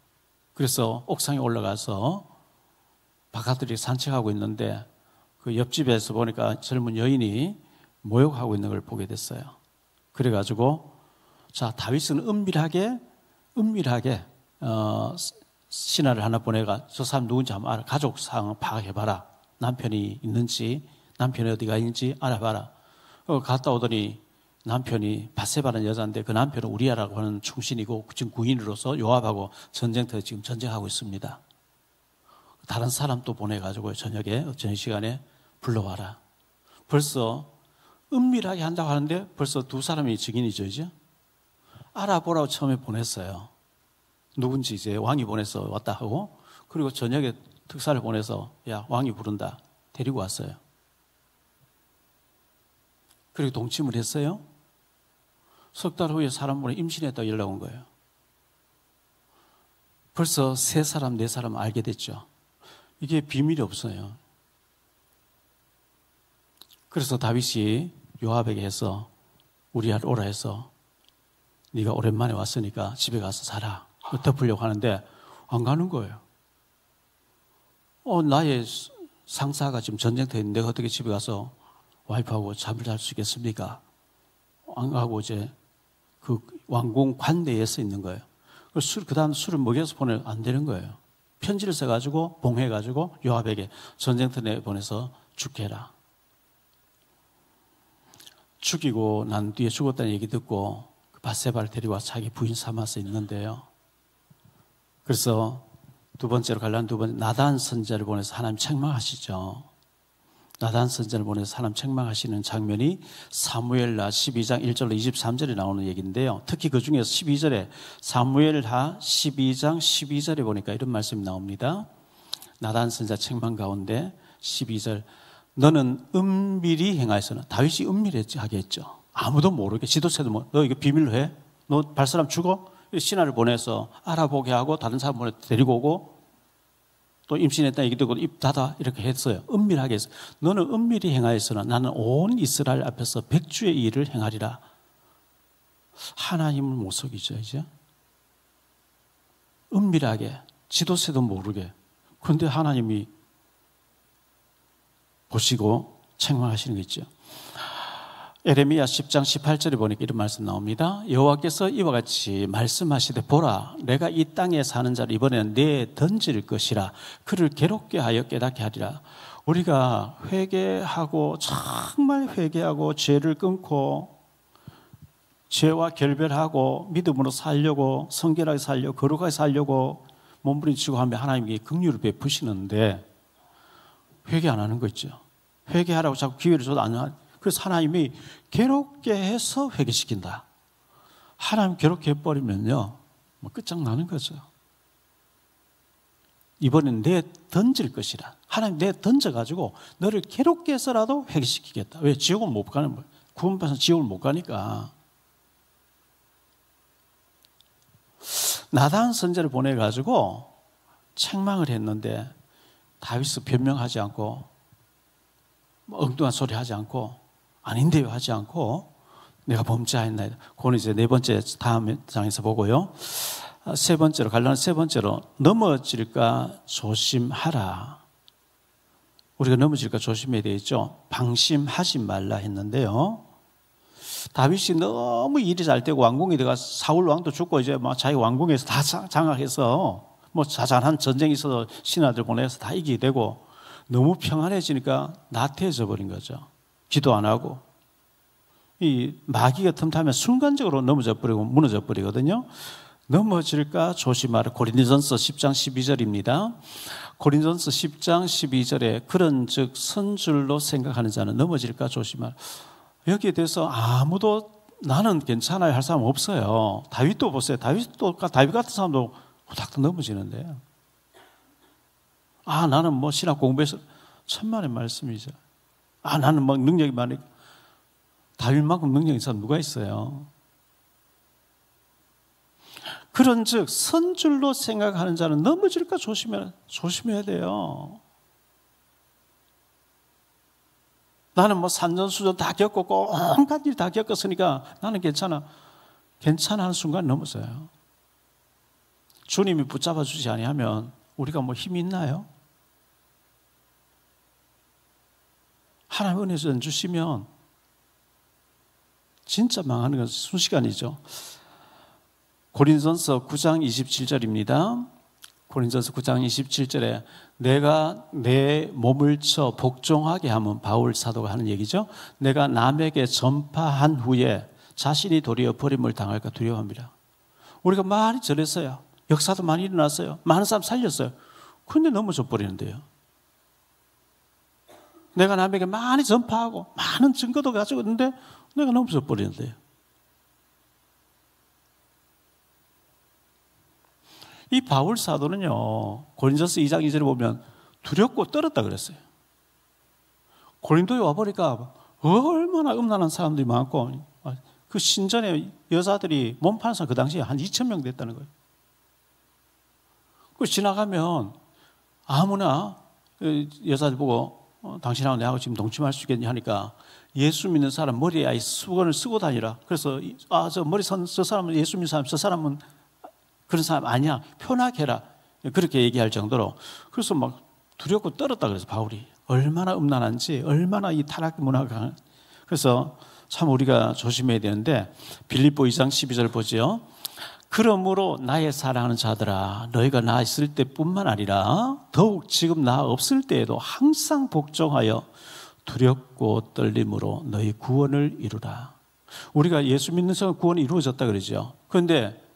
그래서 옥상에 올라가서 바깥들이 산책하고 있는데 그 옆집에서 보니까 젊은 여인이 모욕하고 있는 걸 보게 됐어요. 그래가지고 자, 다윗은 은밀하게 신하를 하나 보내가 저 사람 누군지 한번 알아. 가족 상황 파악해봐라. 남편이 있는지, 남편이 어디가 있는지 알아봐라. 갔다 오더니 남편이 밧세바라는 여자인데 그 남편은 우리아라고 하는 충신이고 지금 구인으로서 요압하고 전쟁터에 지금 전쟁하고 있습니다. 다른 사람 또 보내가지고 저녁 시간에 불러와라. 벌써 은밀하게 한다고 하는데 벌써 두 사람이 증인이죠, 이제? 알아보라고 처음에 보냈어요. 누군지 이제 왕이 보내서 왔다 하고, 그리고 저녁에 특사를 보내서 야, 왕이 부른다. 데리고 왔어요. 그리고 동침을 했어요. 석 달 후에 사람 보내 임신했다고 연락 온 거예요. 벌써 세 사람, 네 사람 알게 됐죠. 이게 비밀이 없어요. 그래서 다윗이 요압에게 해서 우리아를 오라 해서 네가 오랜만에 왔으니까 집에 가서 자라. 덮으려고 하는데 안 가는 거예요. 나의 상사가 지금 전쟁터에 있는데 내가 어떻게 집에 가서 와이프하고 잠을 잘 수 있겠습니까? 안 가고 이제 그 왕궁 관내에 서 있는 거예요. 그 다음 술을 먹여서 보내면 안 되는 거예요. 편지를 써가지고 봉해가지고 요압에게 전쟁터 내 보내서 죽게 해라. 죽이고 난 뒤에 죽었다는 얘기 듣고 밧세바를 데리고 와서 자기 부인 삼아서 있는데요. 그래서 두 번째로 나단 선지자를 보내서 하나님 책망하시죠. 나단 선지자를 보내서 하나님 책망하시는 장면이 사무엘하 12장 1절로 23절에 나오는 얘기인데요. 특히 그 중에서 12절에 사무엘하 12장 12절에 보니까 이런 말씀이 나옵니다. 나단 선지자 책망 가운데 12절 너는 은밀히 행하였으나 다윗이 은밀하게 했죠. 아무도 모르게 지도세도 너 이거 비밀로 해? 너 발사람 죽어? 신하를 보내서 알아보게 하고 다른 사람 보내 데리고 오고 또 임신했다 얘기 듣고 입 닫아 이렇게 했어요. 은밀하게 했어요. 너는 은밀히 행하였으나 나는 온 이스라엘 앞에서 백주의 일을 행하리라. 하나님을 못 속이죠, 이제. 은밀하게 지도세도 모르게. 그런데 하나님이 보시고 책망하시는 게 있죠. 에레미야 10장 18절에 보니까 이런 말씀 나옵니다. 여호와께서 이와 같이 말씀하시되 보라 내가 이 땅에 사는 자를 이번에는 내에 던질 것이라 그를 괴롭게 하여 깨닫게 하리라. 우리가 회개하고 정말 회개하고 죄를 끊고 죄와 결별하고 믿음으로 살려고 성결하게 살려고 거룩하게 살려고 몸부림치고 하면 하나님께 긍휼을 베푸시는데 회개 안 하는 거 있죠. 회개하라고 자꾸 기회를 줘도 안 하는. 그래서 하나님이 괴롭게 해서 회개시킨다. 하나님 괴롭게 해버리면요, 끝장나는 거죠. 이번엔 내 던질 것이라. 하나님 내 던져가지고 너를 괴롭게 해서라도 회개시키겠다. 왜? 지옥은 못 가는 거예요. 구원받아서 지옥을 못 가니까. 나단 선지자를 보내가지고 책망을 했는데 다윗은 변명하지 않고 엉뚱한 소리 하지 않고 아닌데요 하지 않고 내가 범죄하였나이다. 그건 이제 네 번째 다음 장에서 보고요. 세 번째로 넘어질까 조심하라. 우리가 넘어질까 조심해야 되겠죠. 방심하지 말라 했는데요. 다윗이 너무 일이 잘 되고 왕궁에 들어가 사울 왕도 죽고 이제 막 자기 왕궁에서 다 장악해서 뭐 자잘한 전쟁이 있어서 신하들 보내서 다 이기게 되고 너무 평안해지니까 나태해져 버린 거죠. 기도 안 하고. 이 마귀가 틈타면 순간적으로 넘어져 버리고 무너져 버리거든요. 넘어질까 조심하라. 고린도전서 10장 12절입니다. 고린도전서 10장 12절에 그런즉 선줄로 생각하는 자는 넘어질까 조심하라. 여기에 대해서 아무도 나는 괜찮아요 할 사람 없어요. 다윗도 보세요. 다윗 같은 사람도 후닥닥 넘어지는데요. 나는 뭐 신학 공부해서 천만의 말씀이죠. 나는 막 능력이 많으니까. 다윗만큼 능력이 있는 사람 누가 있어요? 그런즉 선줄로 생각하는 자는 넘어질까 조심해야 돼요. 나는 뭐 산전수전 다 겪었고 온갖 일 다 겪었으니까 나는 괜찮아 하는 순간 넘어져요. 주님이 붙잡아 주지 아니하면 우리가 뭐 힘이 있나요? 하나님 은혜 안 주시면 진짜 망하는 건 순식간이죠. 고린도전서 9장 27절입니다. 고린도전서 9장 27절에 내가 내 몸을 쳐 복종하게 하면 바울 사도가 하는 얘기죠. 내가 남에게 전파한 후에 자신이 도리어 버림을 당할까 두려워합니다. 우리가 많이 전했어요. 역사도 많이 일어났어요. 많은 사람 살렸어요. 그런데 넘어져 버리는데요. 내가 남에게 많이 전파하고 많은 증거도 가지고 있는데 내가 넘어져 버리는데요. 이 바울 사도는요, 고린도서 2장 2절에 보면 두렵고 떨었다 그랬어요. 고린도에 와보니까 얼마나 음란한 사람들이 많고, 그 신전에 여자들이 몸 파는 사람 그 당시에 한 2,000명 됐다는 거예요. 그 지나가면 아무나 여자들 보고 당신하고 내하고 지금 동침할 수 있겠냐 하니까 예수 믿는 사람 머리에 수건을 쓰고 다니라. 그래서 저 머리 선 저 사람은 예수 믿는 사람, 저 사람은 그런 사람 아니야. 편하게 해라. 그렇게 얘기할 정도로. 그래서 막 두렵고 떨었다 그래서 바울이. 얼마나 음란한지, 얼마나 이 타락 문화가. 그래서 참 우리가 조심해야 되는데 빌립보 2장 12절 보죠. 그러므로 나의 사랑하는 자들아 너희가 나 있을 때뿐만 아니라 더욱 지금 나 없을 때에도 항상 복종하여 두렵고 떨림으로 너희 구원을 이루라. 우리가 예수 믿는 순간 구원이 이루어졌다 그러죠. 그런데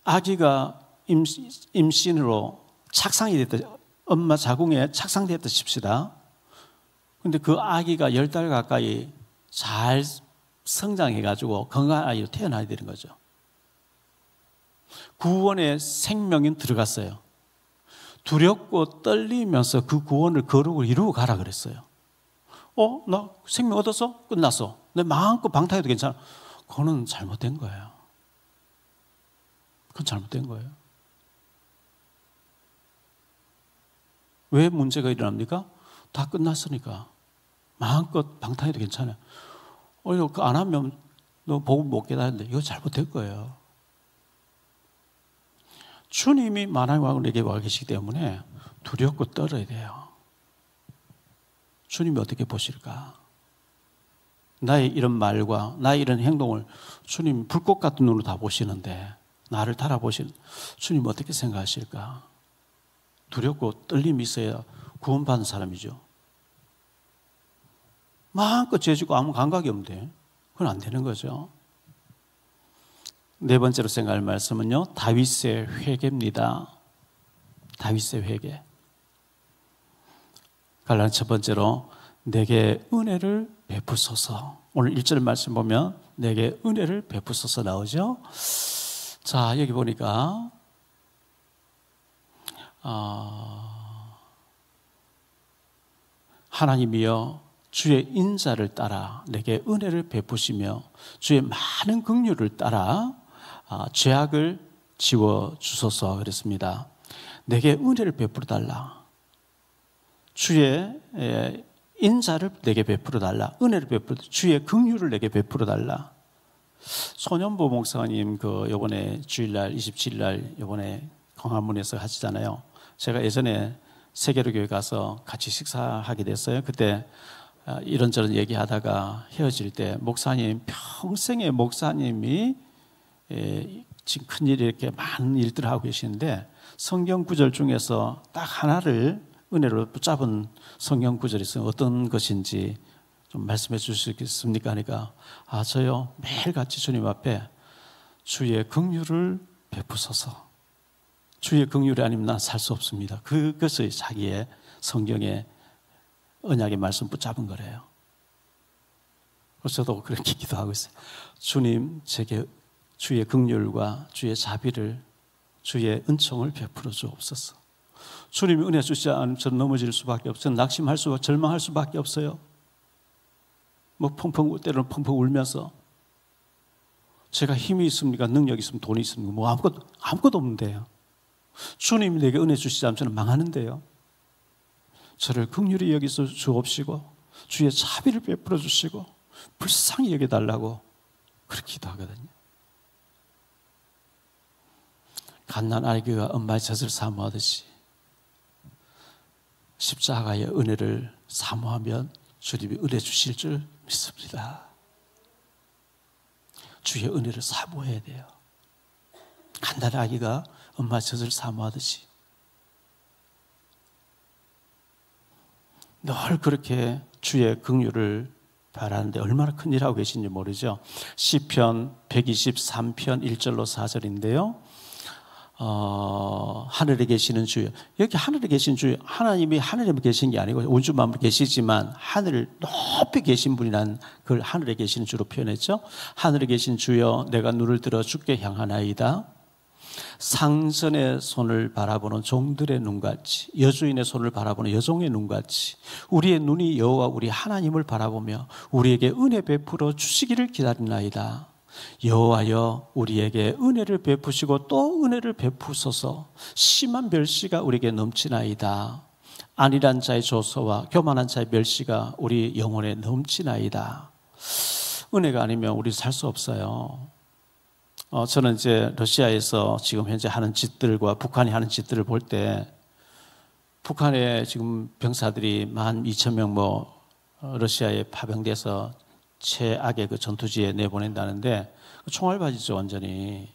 아기가 임신으로 착상이 됐다. 엄마 자궁에 착상됐다 칩시다. 그런데 그 아기가 10달 가까이 잘 성장해가지고 건강한 아이로 태어나야 되는 거죠. 구원의 생명이 들어갔어요. 두렵고 떨리면서 그 구원을 거룩을 이루고 가라 그랬어요. 나 생명 얻었어? 끝났어. 내 마음껏 방탕해도 괜찮아. 그거는 잘못된 거예요. 그건 잘못된 거예요. 왜 문제가 일어납니까? 다 끝났으니까. 마음껏 방탕해도 괜찮아요. 그거 안 하면 너 복을 못 깨닫는데 이거 잘못된 거예요. 주님이 하나님하고 내게 와 계시기 때문에 두렵고 떨어야 돼요. 주님이 어떻게 보실까? 나의 이런 말과 나의 이런 행동을 주님 불꽃 같은 눈으로 다 보시는데 나를 달아보시는 주님 어떻게 생각하실까? 두렵고 떨림이 있어야 구원받는 사람이죠. 마음껏 죄지고 아무 감각이 없는데 그건 안 되는 거죠. 네 번째로 생각할 말씀은요, 다윗의 회개입니다. 다윗의 회개. 갈라디아 첫 번째로 내게 은혜를 베푸소서. 오늘 1절 말씀 보면 내게 은혜를 베푸소서 나오죠. 자, 여기 보니까 하나님이여 주의 인자를 따라 내게 은혜를 베푸시며 주의 많은 긍휼을 따라 죄악을 지워주소서 그랬습니다. 내게 은혜를 베풀어 달라. 주의 인자를 내게 베풀어 달라. 은혜를 베풀어 주의 긍휼을 내게 베풀어 달라. 손현보 목사님 요번에 주일날 27일 요번에 광화문에서 하시잖아요. 제가 예전에 세계로 교회 가서 같이 식사하게 됐어요. 그때 이런저런 얘기하다가 헤어질 때 목사님, 평생의 목사님이 지금 큰일 이렇게 많은 일들을 하고 계시는데 성경 구절 중에서 딱 하나를 은혜로 붙잡은 성경 구절이 있어요. 어떤 것인지 좀 말씀해 주실 수 있겠습니까? 하니까 저요 매일같이 주님 앞에 주의 긍휼을 베푸소서. 주의 긍휼이 아니면 난 살 수 없습니다. 그것이 자기의 성경의 언약의 말씀 붙잡은 거래요. 그래서 저도 그렇게 기도하고 있어요. 주님, 제게 주의 긍휼과 주의 자비를, 주의 은총을 베풀어 주옵소서. 주님이 은혜 주시지 않으면 저는 넘어질 수밖에 없어요. 낙심할 수밖에, 절망할 수밖에 없어요. 때로는 펑펑 울면서 제가 힘이 있습니까? 능력이 있으면 돈이 있습니까? 뭐 아무것도 없는데요. 주님이 내게 은혜 주시지 않으면 저는 망하는데요. 저를 긍휼히 여기서 주옵시고 주의 자비를 베풀어 주시고 불쌍히 여겨달라고 그렇게 기도하거든요. 갓난 아기가 엄마의 젖을 사모하듯이 십자가의 은혜를 사모하면 주님이 은혜 주실 줄 믿습니다. 주의 은혜를 사모해야 돼요. 갓난 아기가 엄마의 젖을 사모하듯이 늘 그렇게 주의 긍휼을 바라는데 얼마나 큰 일하고 계신지 모르죠. 시편 123편 1절로 4절인데요. 하늘에 계시는 주여. 여기 하늘에 계신 주여, 하나님이 하늘에 계신 게 아니고 우주 만물에 계시지만 하늘을 높이 계신 분이란 그걸 하늘에 계시는 주로 표현했죠. 하늘에 계신 주여, 내가 눈을 들어 주께 향하나이다. 상전의 손을 바라보는 종들의 눈같이, 여주인의 손을 바라보는 여종의 눈같이 우리의 눈이 여호와 우리 하나님을 바라보며 우리에게 은혜 베풀어 주시기를 기다리나이다. 여호와여, 우리에게 은혜를 베푸시고 또 은혜를 베푸소서. 심한 멸시가 우리에게 넘치나이다. 안일한 자의 조소와 교만한 자의 멸시가 우리 영혼에 넘치나이다. 은혜가 아니면 우리 살 수 없어요. 저는 이제 러시아에서 지금 현재 하는 짓들과 북한이 하는 짓들을 볼 때, 북한에 지금 병사들이 12,000명 러시아에 파병돼서 최악의 그 전투지에 내보낸다는데 총알바지죠, 완전히.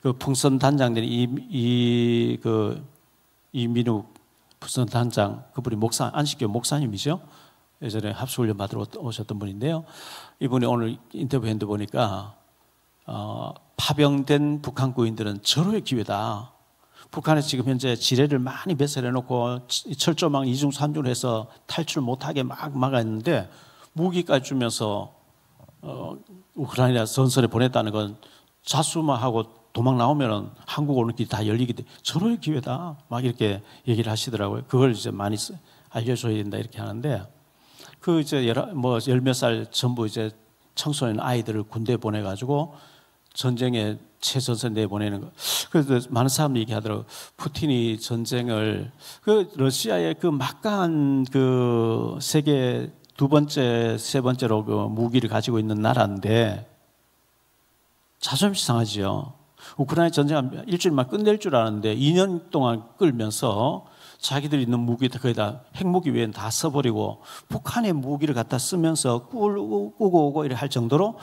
그 풍선 단장들이 이민욱 풍선 단장, 그분이 안식교 목사님이죠. 예전에 합수훈련 받으러 오셨던 분인데요. 이분이 오늘 인터뷰했는데 보니까 파병된 북한 구인들은 절호의 기회다. 북한에 지금 현재 지뢰를 많이 배설해놓고 철조망 2중 3중을 해서 탈출 못하게 막 막았는데 무기까지 주면서 우크라이나 전선에 보냈다는 건 자수만 하고 도망 나오면 한국 오는 길이 다 열리기 때문에 절호의 기회다. 막 이렇게 얘기를 하시더라고요. 그걸 이제 많이 알려줘야 된다 이렇게 하는데, 그 이제 열몇 살 전부 이제 청소년 아이들을 군대에 보내가지고 전쟁에 최전선 내보내는 거. 그래서 많은 사람들이 얘기하더라고요. 푸틴이 전쟁을, 그 러시아의 그 막강한 그 세계 두 번째, 세 번째로 그 무기를 가지고 있는 나라인데 자존심 상하지요. 우크라이나 전쟁 일주일만 끝낼 줄 알았는데 2년 동안 끌면서 자기들이 있는 무기 거의 다 핵무기 외에는 다 써버리고 북한의 무기를 갖다 쓰면서 꾸고 오고 이래 할 정도로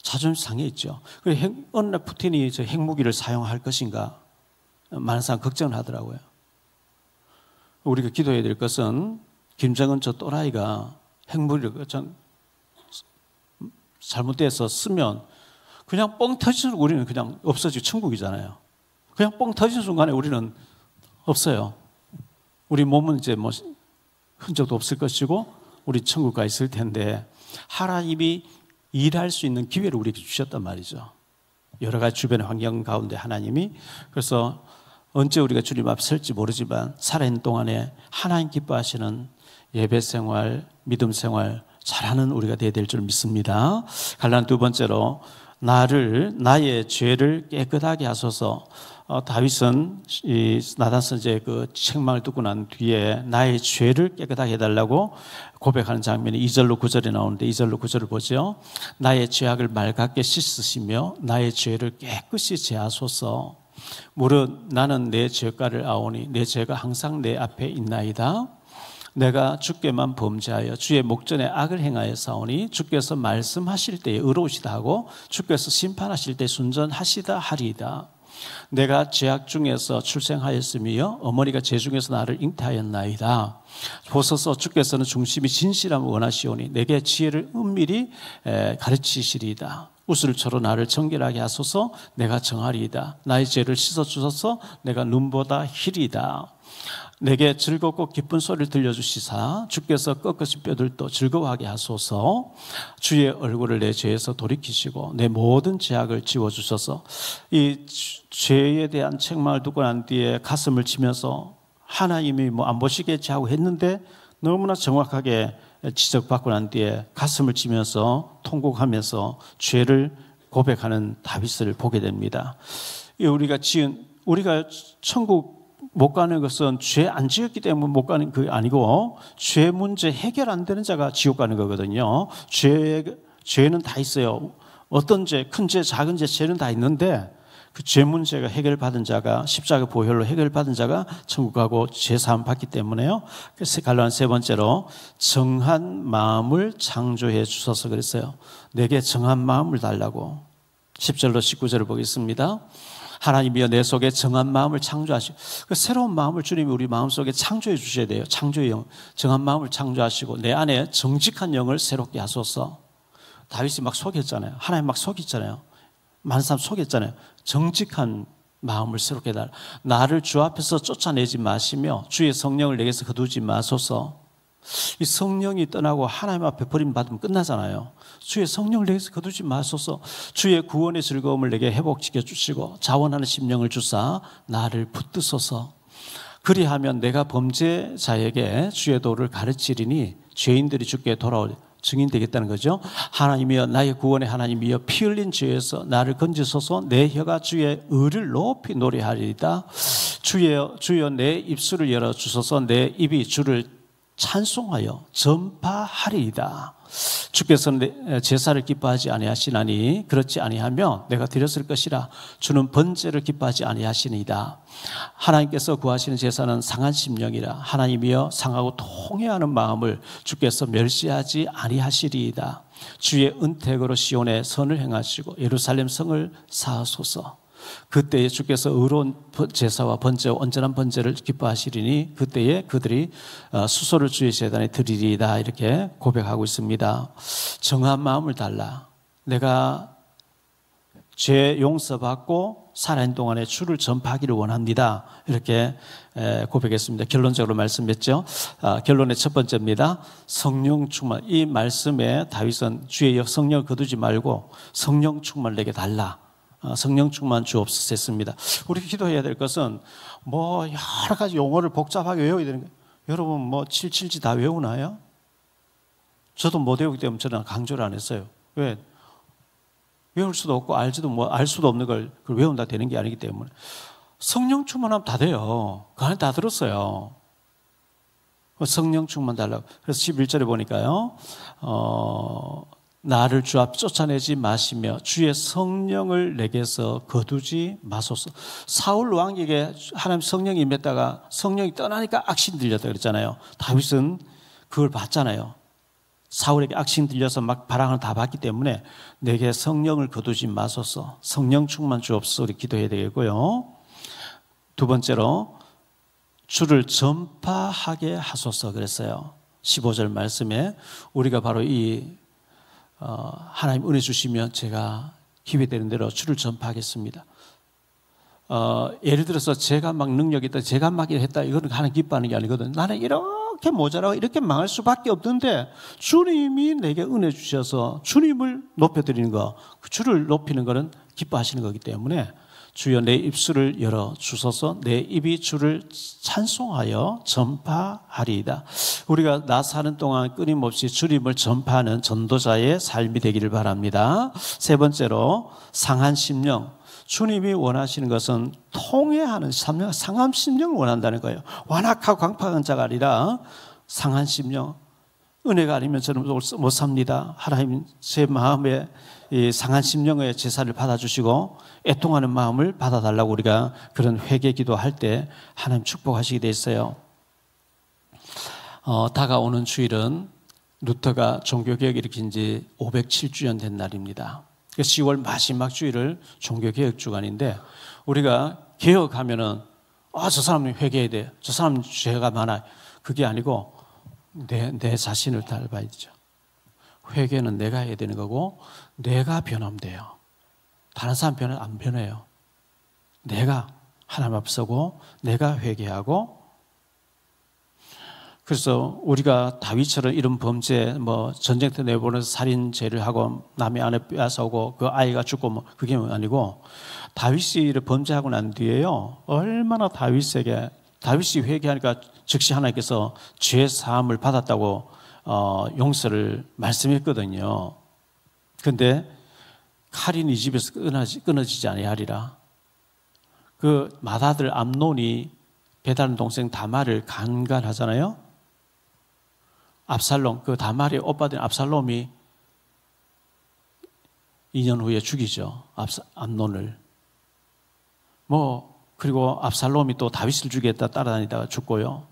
자존심 상해 있죠. 그래서 어느 날 푸틴이 저 핵무기를 사용할 것인가 많은 사람 걱정을 하더라고요. 우리가 기도해야 될 것은 김정은 저 또라이가 핵무기를 잘못돼서 쓰면 그냥 뻥 터지는 우리는 그냥 없어지고 천국이잖아요. 그냥 뻥 터지는 순간에 우리는 없어요. 우리 몸은 이제 뭐 흔적도 없을 것이고 우리 천국 가 있을 텐데, 하나님이 일할 수 있는 기회를 우리에게 주셨단 말이죠. 여러 가지 주변의 환경 가운데 하나님이. 그래서 언제 우리가 주님 앞에 설지 모르지만 살아있는 동안에 하나님 기뻐하시는 예배 생활, 믿음 생활 잘하는 우리가 되어야 될 줄 믿습니다. 갈라디아 두 번째로 나의 죄를 깨끗하게 하소서. 다윗은 이 나단 선지의 그 책망을 듣고 난 뒤에 나의 죄를 깨끗하게 해달라고 고백하는 장면이 2절로 9절에 나오는데, 2절로 9절을 보죠. 나의 죄악을 맑게 씻으시며 나의 죄를 깨끗이 제하소서. 무릇 나는 내 죄가를 아오니 내 죄가 항상 내 앞에 있나이다. 내가 주께만 범죄하여 주의 목전에 악을 행하여 사오니 주께서 말씀하실 때에 의로우시다 하고 주께서 심판하실 때 순전하시다 하리이다. 내가 죄악 중에서 출생하였으며 어머니가 죄 중에서 나를 잉태하였나이다. 보소서, 주께서는 중심이 진실함을 원하시오니 내게 지혜를 은밀히 가르치시리이다. 우슬처럼 나를 정결하게 하소서. 내가 정하리이다. 나의 죄를 씻어주소서. 내가 눈보다 희리이다. 내게 즐겁고 기쁜 소리를 들려주시사 주께서 꺾으신 뼈들도 즐거워하게 하소서. 주의 얼굴을 내 죄에서 돌이키시고 내 모든 죄악을 지워주소서. 이 죄에 대한 책망을 듣고 난 뒤에 가슴을 치면서 하나님이 뭐 안 보시겠지 하고 했는데 너무나 정확하게 지적받고 난 뒤에 가슴을 치면서 통곡하면서 죄를 고백하는 다윗을 보게 됩니다. 우리가 천국 못 가는 것은 죄 안 지었기 때문에 못 가는 게 아니고 죄 문제 해결 안 되는 자가 지옥 가는 거거든요. 죄는 다 있어요. 어떤 죄, 큰 죄, 작은 죄는 다 있는데 그 죄 문제가 해결받은 자가, 십자가 보혈로 해결받은 자가 천국 가고 죄 사함 받기 때문에요. 그래서 갈라디아 세 번째로 정한 마음을 창조해 주소서 그랬어요. 내게 정한 마음을 달라고. 10절로 19절을 보겠습니다. 하나님이여 내 속에 정한 마음을 창조하시고, 그 새로운 마음을 주님이 우리 마음속에 창조해 주셔야 돼요. 창조의 영, 정한 마음을 창조하시고 내 안에 정직한 영을 새롭게 하소서. 다윗이 막 속였잖아요. 하나님 막 속였잖아요. 많은 사람 속였잖아요. 정직한 마음을 새롭게 해달라. 나를 주 앞에서 쫓아내지 마시며 주의 성령을 내게서 거두지 마소서. 이 성령이 떠나고 하나님 앞에 버림받으면 끝나잖아요. 주의 성령을 내게서 거두지 마소서. 주의 구원의 즐거움을 내게 회복시켜 주시고 자원하는 심령을 주사 나를 붙드소서. 그리하면 내가 범죄자에게 주의 도를 가르치리니 죄인들이 주께 돌아올 증인 되겠다는 거죠. 하나님이여 나의 구원의 하나님이여 피 흘린 죄에서 나를 건지소서. 내 혀가 주의 의를 높이 노래하리이다. 주여 내 입술을 열어주소서. 내 입이 주를 찬송하여 전파하리이다. 주께서 제사를 기뻐하지 아니하시나니 그렇지 아니하며 내가 드렸을 것이라. 주는 번제를 기뻐하지 아니하시니이다. 하나님께서 구하시는 제사는 상한 심령이라. 하나님이여 상하고 통회하는 마음을 주께서 멸시하지 아니하시리이다. 주의 은택으로 시온에 선을 행하시고 예루살렘 성을 쌓으소서. 그때에 주께서 의로운 제사와 번제와 온전한 번제를 기뻐하시리니 그때에 그들이 수소를 주의 제단에 드리리이다. 이렇게 고백하고 있습니다. 정한 마음을 달라. 내가 죄 용서받고 살아있는 동안에 주를 전파하기를 원합니다. 이렇게 고백했습니다. 결론적으로 말씀했죠. 결론의 첫 번째입니다. 성령 충만. 이 말씀에 다윗은 주의 성령을 거두지 말고 성령 충만을 내게 달라. 성령 충만 주옵소서 했습니다. 우리 기도해야 될 것은 뭐 여러 가지 용어를 복잡하게 외워야 되는 거예요. 여러분 뭐 777지 다 외우나요? 저도 못 외우기 때문에 저는 강조를 안 했어요. 왜? 외울 수도 없고 알 수도 없는 걸 그걸 외운다 되는 게 아니기 때문에. 성령 충만하면 다 돼요. 그 안에 다 들었어요. 성령 충만 달라고. 그래서 11절에 보니까요. 나를 주 앞 쫓아내지 마시며 주의 성령을 내게서 거두지 마소서. 사울 왕에게 하나님 성령이 임했다가 성령이 떠나니까 악신 들렸다 그랬잖아요. 다윗은 그걸 봤잖아요. 사울에게 악신 들려서 막 바람을 다 봤기 때문에 내게 성령을 거두지 마소서. 성령 충만 주옵소서. 우리 기도해야 되겠고요. 두 번째로 주를 전파하게 하소서 그랬어요. 15절 말씀에 우리가 바로 이 하나님 은혜 주시면 제가 기회되는 대로 주를 전파하겠습니다. 예를 들어서 제가 막 능력이 있다, 제가 막 했다, 이거는 하나님 기뻐하는 게 아니거든. 나는 이렇게 모자라고 이렇게 망할 수밖에 없는데 주님이 내게 은혜 주셔서 주님을 높여드리는 거, 그 주를 높이는 거는 기뻐하시는 거기 때문에 주여 내 입술을 열어 주소서. 내 입이 주를 찬송하여 전파하리이다. 우리가 나 사는 동안 끊임없이 주님을 전파하는 전도자의 삶이 되기를 바랍니다. 세 번째로 상한 심령. 주님이 원하시는 것은 통회하는 심령, 상한 심령을 원한다는 거예요. 완악하고 강팍한 자가 아니라 상한 심령. 은혜가 아니면 저는 못 삽니다. 하나님 제 마음에 이 상한 심령의 제사를 받아주시고 애통하는 마음을 받아달라고 우리가 그런 회개 기도할 때 하나님 축복하시게 돼 있어요. 다가오는 주일은 루터가 종교개혁 일으킨 지 507주년 된 날입니다. 10월 마지막 주일을 종교개혁 주간인데 우리가 개혁하면은 저 사람은 회개해야 돼. 저 사람은 죄가 많아. 그게 아니고 내 자신을 닮아야죠. 회개는 내가 해야 되는 거고 내가 변하면 돼요. 다른 사람 안 변해요. 내가 하나님 앞에 서고 내가 회개하고. 그래서 우리가 다윗처럼 이런 범죄, 전쟁터 내보내서 살인죄를 하고 남의 아내 빼앗아오고 그 아이가 죽고 그게 아니고 다윗이 범죄하고 난 뒤에요. 얼마나 다윗이 회개하니까 즉시 하나님께서 죄 사함을 받았다고 용서를 말씀했거든요. 그런데 칼이 네 집에서 끊어지지 아니하리라. 그 맏아들 암논이 배다른 동생 다말을 강간하잖아요. 압살롬, 그 다말의 오빠된 압살롬이 2년 후에 죽이죠. 암논을. 그리고 압살롬이 또 다윗을 죽이겠다 따라다니다가 죽고요.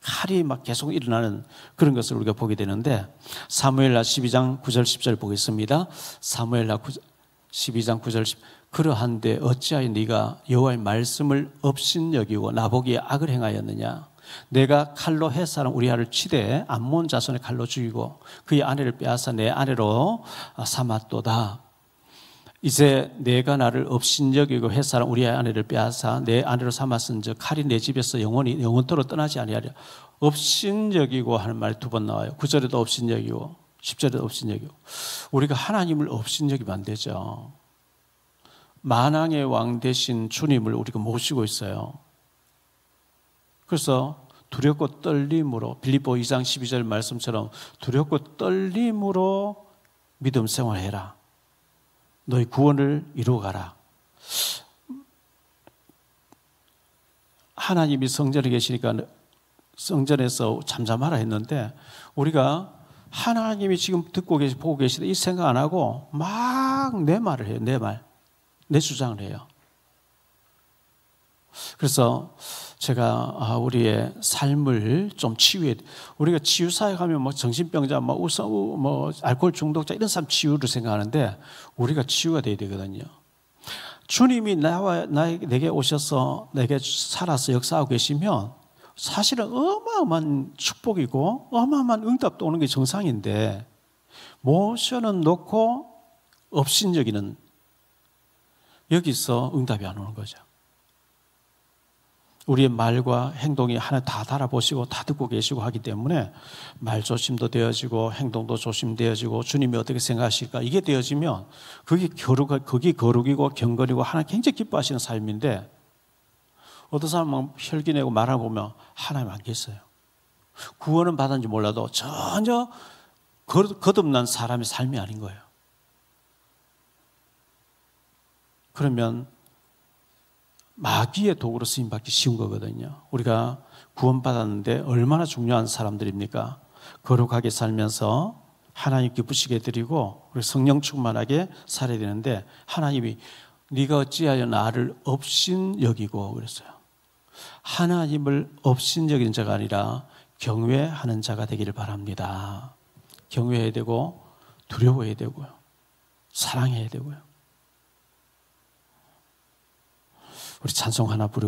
칼이 계속 일어나는 그런 것을 우리가 보게 되는데, 사무엘하 12장 9절 10절 보겠습니다. 사무엘하 12장 9절 10절. 그러한데 어찌하여 네가 여호와의 말씀을 업신여기고 나보기에 악을 행하였느냐. 내가 칼로 햇사람 우리아를 치되 암몬 자손의 칼로 죽이고 그의 아내를 빼앗아 내 아내로 삼았도다. 이제 내가 나를 업신여기고 햇사람 우리아의 아내를 빼앗아 내 아내로 삼았은즉 칼이 내 집에서 영원토록 떠나지 아니하리라. 업신여기고 하는 말이 2번 나와요. 9절에도 업신여기고 10절에도 업신여기고. 우리가 하나님을 업신여기면 안 되죠. 만왕의 왕 되신 주님을 우리가 모시고 있어요. 그래서 두렵고 떨림으로, 빌립보 2장 12절 말씀처럼 두렵고 떨림으로 믿음 생활해라. 너희 구원을 이루어가라. 하나님이 성전에 계시니까 성전에서 잠잠하라 했는데, 우리가 하나님이 지금 보고 계시다 이 생각 안 하고 막 내 말을 해요. 내 주장을 해요. 그래서 제가 우리의 삶을 좀 치유해. 우리가 치유사에 가면 정신병자, 알코올 중독자 이런 사람 치유를 생각하는데, 우리가 치유가 돼야 되거든요. 주님이 내게 오셔서 내게 살아서 역사하고 계시면 사실은 어마어마한 축복이고 어마어마한 응답도 오는 게 정상인데, 모션은 놓고 업신여기는, 여기서 응답이 안 오는 거죠. 우리의 말과 행동이 하나 다 달아보시고 다 듣고 계시고 하기 때문에 말 조심도 되어지고 행동도 조심되어지고 주님이 어떻게 생각하실까 이게 되어지면 그게 거룩이고 경건이고 하나님 굉장히 기뻐하시는 삶인데, 어떤 사람은 혈기내고 말하고 보면 하나님 안 계세요. 구원은 받았는지 몰라도 전혀 거듭난 사람의 삶이 아닌 거예요. 그러면 마귀의 도구로 쓰임받기 쉬운 거거든요. 우리가 구원받았는데 얼마나 중요한 사람들입니까? 거룩하게 살면서 하나님 기쁘시게 드리고 우리 성령 충만하게 살아야 되는데, 하나님이 네가 어찌하여 나를 업신여기고 그랬어요. 하나님을 업신여기는 자가 아니라 경외하는 자가 되기를 바랍니다. 경외해야 되고 두려워해야 되고요. 사랑해야 되고요. 우리 찬송 하나 부르고